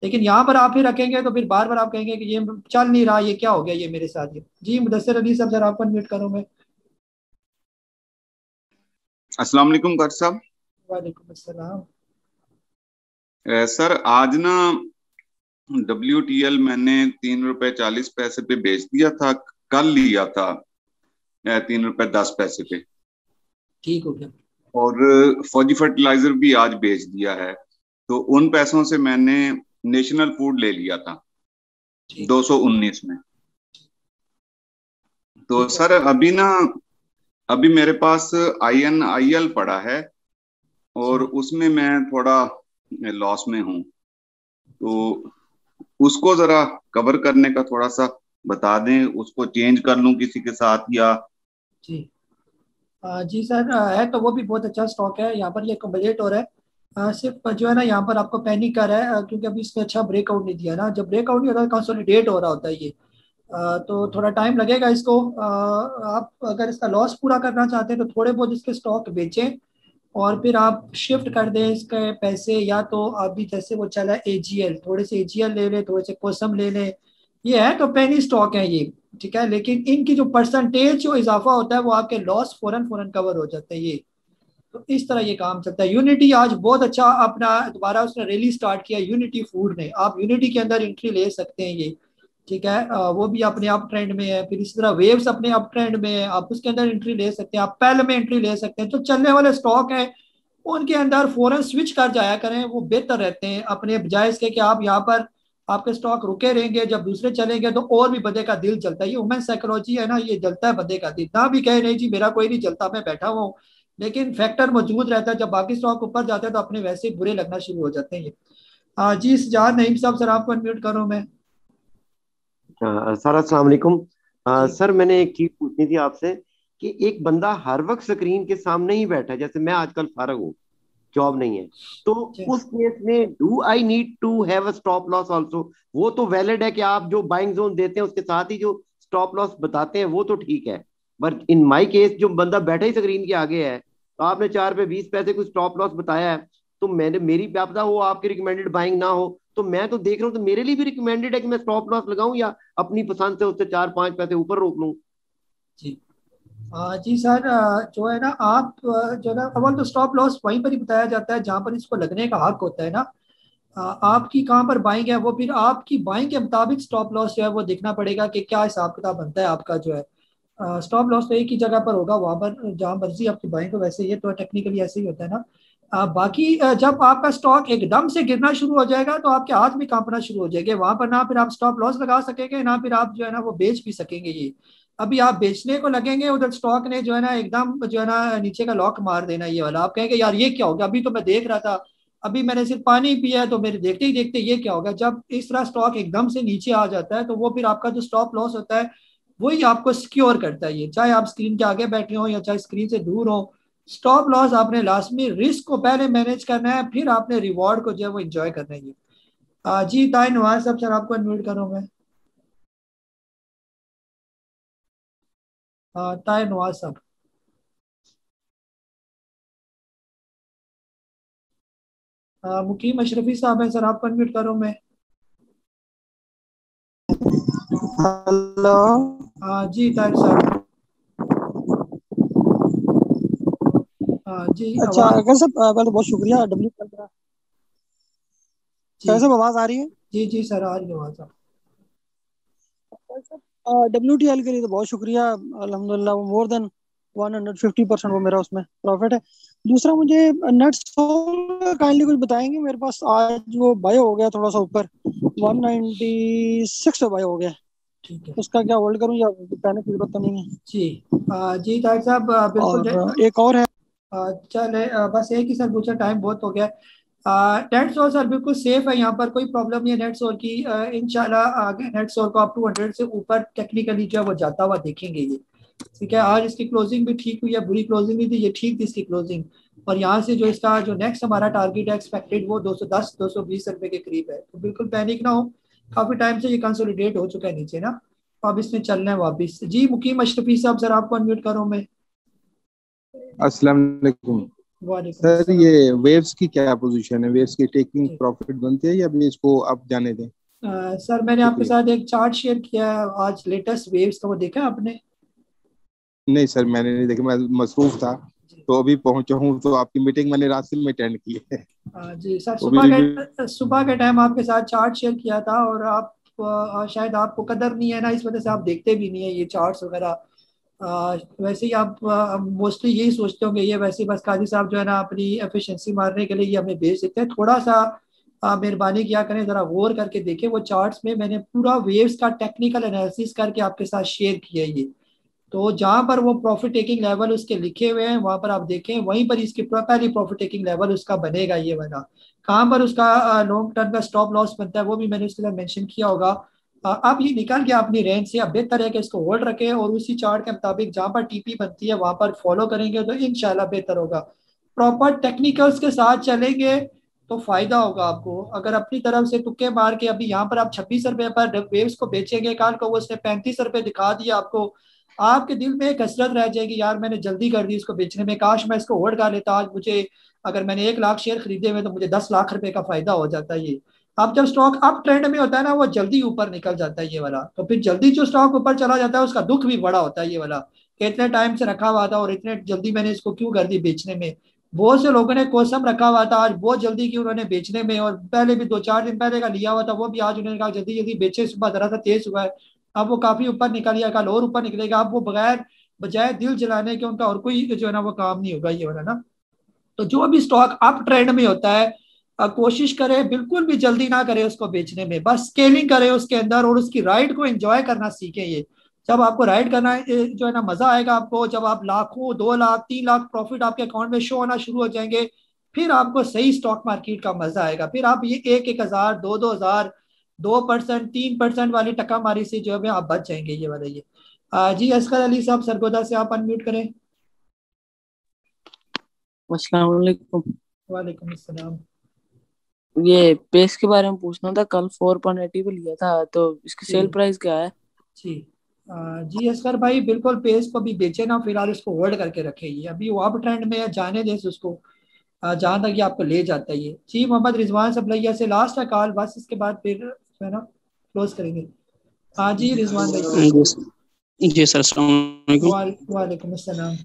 लेकिन यहाँ पर आप फिर रखेंगे तो फिर बार बार आप कहेंगे कि ये चल नहीं रहा, ये क्या हो गया ये मेरे साथ ये। जी मुदस्सिर अली साहब जरा आपको अनम्यूट करूँ मैं। अस्सलाम वालेकुम कर साहब। वालेकुम अस्सलाम। सर आज ना WTL मैंने 3 रुपए 40 पैसे पे बेच दिया था, कल लिया था 3 रुपए 10 पैसे पे, ठीक हो गया। और फौजी फर्टिलाइजर भी आज बेच दिया है, तो उन पैसों से मैंने नेशनल फूड ले लिया था 219 में। तो सर अभी मेरे पास INIL पड़ा है और उसमें मैं थोड़ा लॉस में हूँ, तो उसको जरा कवर करने का थोड़ा सा बता दें, उसको चेंज कर लूं किसी के साथ या? जी सर है तो वो भी बहुत अच्छा स्टॉक है, यहाँ पर ये कम्बलेट हो रहा है। सिर्फ जो है ना यहाँ पर आपको पैनिक कर रहा है क्योंकि अभी इसने अच्छा ब्रेकआउट नहीं दिया ना। जब ब्रेकआउट नहीं होता कंसोलिडेट हो रहा होता है ये, तो थोड़ा टाइम लगेगा इसको। आप अगर इसका लॉस पूरा करना चाहते हैं तो थोड़े बहुत इसके स्टॉक बेचें और फिर आप शिफ्ट कर दें इसके पैसे, या तो अभी जैसे वो चला AGL, थोड़े से AGL ले लें, थोड़े से कोसम ले लें। ये है तो पेनी स्टॉक है ये, ठीक है, लेकिन इनकी जो परसेंटेज जो इजाफा होता है वो आपके लॉस फौरन कवर हो जाते हैं ये। तो इस तरह ये काम चलता है। यूनिटी आज बहुत अच्छा अपना दोबारा उसने रैली स्टार्ट किया, यूनिटी फूड ने। आप यूनिटी के अंदर एंट्री ले सकते हैं ये, ठीक है, वो भी अपने अप ट्रेंड में है। फिर इसी तरह वेव्स अपने अप ट्रेंड में है, आप उसके अंदर एंट्री ले सकते हैं। आप पहले में एंट्री ले सकते हैं। जो चलने वाले स्टॉक है उनके अंदर फौरन स्विच कर जाया करें, वो बेहतर रहते हैं अपने बजाय इसके कि आप यहाँ पर आपके स्टॉक रुके रहेंगे, जब दूसरे चलेंगे तो और भी बंदे का दिल जलता है। ये वुमेन साइकोलॉजी है ना, ये जलता है बंदे का दिल। ना भी कहे नहीं जी मेरा कोई नहीं जलता, मैं बैठा हुआ हूँ, लेकिन फैक्टर मौजूद रहता है। जब बाकी स्टॉक ऊपर जाते हैं तो अपने वैसे ही बुरे लगना शुरू हो जाते हैं ये। जी सजाद नईम साहब सर आपको अनम्यूट करूँ मैं। सर अस्सलाम वालेकुम। सर मैंने एक चीज पूछनी थी आपसे कि एक बंदा हर वक्त स्क्रीन के सामने ही बैठा है, जैसे मैं आजकल फारग हूँ, जॉब नहीं है, तो उस केस में do I need to have a stop loss also? वो तो वैलिड है कि आप जो बाइंग जोन देते हैं उसके साथ ही जो स्टॉप लॉस बताते हैं वो तो ठीक है, बट इन माय केस जो बंदा बैठा ही स्क्रीन के आगे है, तो आपने 4 पे 20 पैसे को स्टॉप लॉस बताया है, तो मैंने मेरी क्या पता वो आपकी रिकमेंडेड बाइंग ना हो, तो मैं तो देख रहा हूँ तो मेरे लिए भी रिकमेंडेड है कि मैं स्टॉप लॉस लगाऊं या अपनी पसंद से उससे 4-5 पैसे ऊपर रोक लूं? जी सर जो है ना, आप जो है ना, अव्वल तो स्टॉप लॉस वहीं पर ही बताया जाता है जहाँ पर इसको लगने का हक होता है ना। आपकी कहाँ पर बाइंग है, वो फिर आपकी बाइंग के मुताबिक स्टॉप लॉस जो है वो देखना पड़ेगा कि क्या हिसाब किताब बनता है आपका जो है। स्टॉप लॉस तो एक ही जगह पर होगा, वहां पर जहां मर्जी आपकी बाइंग हो, वैसे ये तो टेक्निकली ऐसे ही होता है ना। बाकी जब आपका स्टॉक एकदम से गिरना शुरू हो जाएगा तो आपके हाथ भी कांपना शुरू हो जाएंगे, वहां पर ना फिर आप स्टॉप लॉस लगा सकेंगे, ना फिर आप जो है ना वो बेच भी सकेंगे। ये अभी आप बेचने को लगेंगे, उधर स्टॉक ने जो है ना एकदम जो है ना नीचे का लॉक मार देना ये वाला, आप कहेंगे यार ये क्या हो गया, अभी तो मैं देख रहा था, अभी मैंने सिर्फ पानी पिया है तो मेरे देखते ही देखते ये क्या हो गया। जब इस तरह स्टॉक एकदम से नीचे आ जाता है तो वो फिर आपका जो स्टॉप लॉस होता है वही आपको सिक्योर करता है। ये चाहे आप स्क्रीन के आगे बैठे हो या चाहे स्क्रीन से दूर हो, स्टॉप लॉस आपने लास्ट में रिस्क को पहले मैनेज करना है, फिर आपने रिवॉर्ड को जो है वो एंजॉय करना है। ये जी ताई नवाज साहब, सर आपको अनम्यूट करूँ मैं। ताई नवाज साहब। मुकीम अशरफी साहब है सर, आपको अनम्यूट करूँ मैं। हेलो। जी ताहिर साहब। जी अच्छा अगर सब पहले बहुत शुक्रिया डब्ल्यू का। कैसे आवाज आ रही है? जी जी सर आ रही है आवाज। WTL के लिए तो बहुत शुक्रिया, अल्हम्दुलिल्लाह मोर देन 150% वो मेरा उसमें प्रॉफिट है। दूसरा मुझे नेट सोल काइंडली कुछ बताएंगे, मेरे पास आज वो बाय हो गया थोड़ा सा ऊपर 196 पे बाय हो गया, ठीक है उसका क्या होल्ड करूं या कहने की जरूरत तो नहीं है? जी ताहिर साहब बिल्कुल। और एक और है चले बस एक ही सर पूछा, टाइम बहुत हो गया। नेट सोल सर बिल्कुल सेफ है, यहाँ पर कोई प्रॉब्लम नहीं है नेट सोल की। इंशाल्लाह आगे नेट सोल को आप 200 से ऊपर टेक्निकली जो है वो जाता हुआ देखेंगे ये। ठीक है, आज इसकी क्लोजिंग भी ठीक हुई है, बुरी क्लोजिंग नहीं थी, ये ठीक थी इसकी क्लोजिंग। और यहाँ से जो इसका जो नेक्स्ट हमारा टारगेट है एक्सपेक्टेड वो 210 220 रुपए के करीब है, तो बिल्कुल पैनिक ना हो, काफी टाइम से ये कंसोलिडेट हो चुका है नीचे ना, तो अब इसमें चलना है वापिस। जी मुकीम अशरफी साहब, सर आपको अनम्यूट करूँ मैं। अस्सलाम वालेकुम सर, ये वेव्स की क्या पोजीशन है? वेव्स की टेकिंग प्रॉफिट बनती है या अभी इसको आप जाने दें? सर मैंने आपके साथ एक चार्ट शेयर किया है आज लेटेस्ट वेव्स का, वो देखा आपने? नहीं सर मैंने नहीं देखा, मैं मसरूफ था, तो अभी पहुंचा हूँ, तो आपकी मीटिंग मैंने रास्ते में अटेंड की है। जी सर सुबह के टाइम आपके साथ चार्ट शेयर किया था, और आप शायद आपको कदर नहीं है ना, इस वजह से आप देखते भी नहीं है ये चार्ट्स वगैरह। वैसे ही आप मोस्टली यही सोचते होंगे ये वैसे बस काजी साहब जो है ना अपनी एफिशिएंसी मारने के लिए ये हमें भेज देते हैं। थोड़ा सा मेहरबानी किया करें, जरा गौर करके देखें वो चार्ट्स में मैंने पूरा वेव्स का टेक्निकल एनालिसिस करके आपके साथ शेयर किया है ये, तो जहां पर वो प्रॉफिट टेकिंग लेवल उसके लिखे हुए हैं वहां पर आप देखें, वहीं पर इसकी पहली प्रॉफिट टेकिंग लेवल उसका बनेगा ये वाला। कहाँ पर उसका लॉन्ग टर्म का स्टॉप लॉस बनता है वो भी मैंने उसके साथ मेंशन किया होगा। अब ये निकल गया अपनी रेंज से, अब बेहतर है कि इसको होल्ड रखें और उसी चार्ट के मुताबिक जहां पर टीपी बनती है वहां पर फॉलो करेंगे तो इंशाल्लाह बेहतर होगा। प्रॉपर टेक्निकल्स के साथ चलेंगे तो फायदा होगा आपको। अगर अपनी तरफ से तुक्के मार के अभी यहाँ पर आप 26 रुपए पर वेव्स को बेचेंगे, कल को वो उसने 35 रुपए दिखा दिया आपको, आपके दिल में एक हसरत रह जाएगी यार मैंने जल्दी कर दी इसको बेचने में, काश मैं इसको होल्ड कर लेता, आज मुझे अगर मैंने 1 लाख शेयर खरीदे हुए तो मुझे 10 लाख रुपए का फायदा हो जाता है। ये अब जब स्टॉक अप ट्रेंड में होता है ना वो जल्दी ऊपर निकल जाता है ये वाला, तो फिर जल्दी जो स्टॉक ऊपर चला जाता है उसका दुख भी बड़ा होता है ये वाला कि इतने टाइम से रखा हुआ था और इतने जल्दी मैंने इसको क्यों कर दी बेचने में। बहुत से लोगों ने कोसम रखा हुआ था, आज बहुत जल्दी की उन्होंने बेचने में, और पहले भी 2-4 दिन पहले का लिया हुआ था वो भी आज उन्होंने कहा जल्दी जल्दी बेचे, सुबह जरा सा तेज हुआ है, अब वो काफी ऊपर निकल गया, कल और ऊपर निकलेगा। अब वो बगैर बजाय दिल जलाने के उनका और कोई जो है ना वो काम नहीं होगा ये वाला ना। तो जो भी स्टॉक अप ट्रेंड में होता है कोशिश करे बिल्कुल भी जल्दी ना करे उसको बेचने में, बस स्केलिंग करे उसके अंदर और उसकी राइड को एंजॉय करना सीखें। ये जब आपको राइड करना जो है ना मजा आएगा आपको, जब आप लाखों 2 लाख 3 लाख प्रॉफिट आपके अकाउंट में शो होना शुरू हो जाएंगे, फिर आपको सही स्टॉक मार्केट का मजा आएगा। फिर आप ये 1,000 2,000 2% 3% वाली टक्का मारी से जो है आप बच जाएंगे ये वाला। ये जी असगर अली साहब सरगोदा से आप अनम्यूट करें। अस्सलाम वालेकुम। वालेकुम अस्सलाम। ये पेस के बारे में पूछना था, कल 4.80 पे लिया था, तो इसकी सेल प्राइस क्या है? जी असगर भाई बिल्कुल पेस को भी बेचे ना, फिलहाल इसको होल्ड करके रखे, ये अभी वो अप ट्रेंड में है, जाने दे उसको जहां तक ये आपको ले जाता है ये। जी मोहम्मद रिजवान सबलैया से लास्ट है कॉल, बस इसके बाद फिर है ना क्लोज करेंगे। हाँ जी रिजवान भाई। जी सर अस्सलाम वालेकुम। वालेकुम अस्सलाम।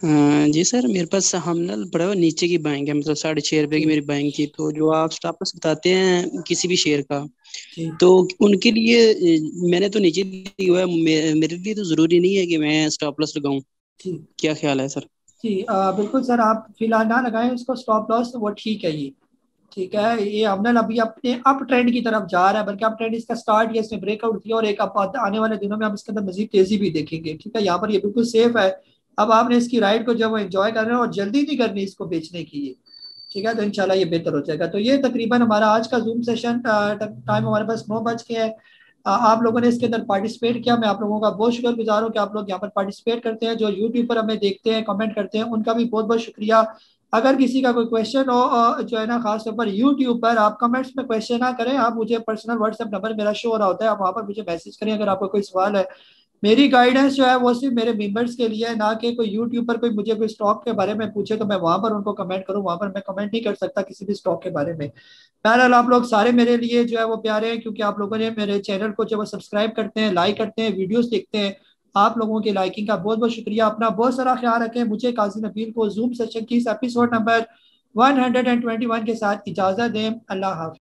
जी सर, मेरे पास हमनल पड़ा हुआ नीचे की बाइंग है, मतलब 6.5 रुपए की मेरी बाइंग थी। तो जो आप स्टॉप लॉस बताते हैं किसी भी शेयर का, तो उनके लिए मैंने तो नीचे लिया हुआ है, मेरे लिए तो जरूरी नहीं है कि मैं स्टॉप लॉस लगाऊं। क्या ख्याल है सर? जी बिल्कुल सर, आप फिलहाल ना लगाएं उसको स्टॉप लॉस, वो ठीक है ये। ठीक है, ये हमने अभी अपने अप ट्रेंड की तरफ जा रहा है, बल्कि अप ट्रेंड इसका स्टार्ट किया, इसने ब्रेकआउट किया और एक आने वाले दिनों में हम इसके अंदर मजीद तेजी भी देखेंगे। ठीक है, यहाँ पर ये बिल्कुल सेफ है। अब आपने इसकी राइड को जब एंजॉय कर रहे हैं और जल्दी नहीं करनी इसको बेचने की ये। ठीक है, तो इंशाल्लाह ये बेहतर हो जाएगा। तो ये तकरीबन हमारा आज का जूम सेशन टाइम हमारे पास 9 बज के है। आप लोगों ने इसके अंदर पार्टिसिपेट किया, मैं आप लोगों का बहुत शुक्रगुजार हूँ कि आप लोग यहाँ पर पार्टिसिपेट करते हैं। जो यूट्यूब पर हमें देखते हैं, कमेंट करते हैं, उनका भी बहुत बहुत शुक्रिया। अगर किसी का कोई क्वेश्चन हो जो है ना, खास तौर पर यूट्यूब पर आप कमेंट्स में क्वेश्चन ना करें, आप मुझे पर्सनल व्हाट्सएप नंबर मेरा शो हो रहा होता है, आप वहाँ पर मुझे मैसेज करें अगर आपका कोई सवाल है। मेरी गाइडेंस जो है वो सिर्फ मेरे मेंबर्स के लिए है, ना कि कोई यूट्यूब पर कोई मुझे कोई स्टॉक के बारे में पूछे तो मैं वहां पर उनको कमेंट करूं। वहां पर मैं कमेंट नहीं कर सकता किसी भी स्टॉक के बारे में। बहरहाल आप लोग सारे मेरे लिए जो है वो प्यारे हैं, क्योंकि आप लोगों ने मेरे चैनल को जो है सब्सक्राइब करते हैं, लाइक करते हैं, वीडियोस देखते हैं। आप लोगों की लाइकिंग का बहुत बहुत शुक्रिया। अपना बहुत सारा ख्याल रखें। मुझे काजी नबील को जूम सेशन की एपिसोड नंबर 121 के साथ इजाजत दें। अल्लाह हाफ़िज़।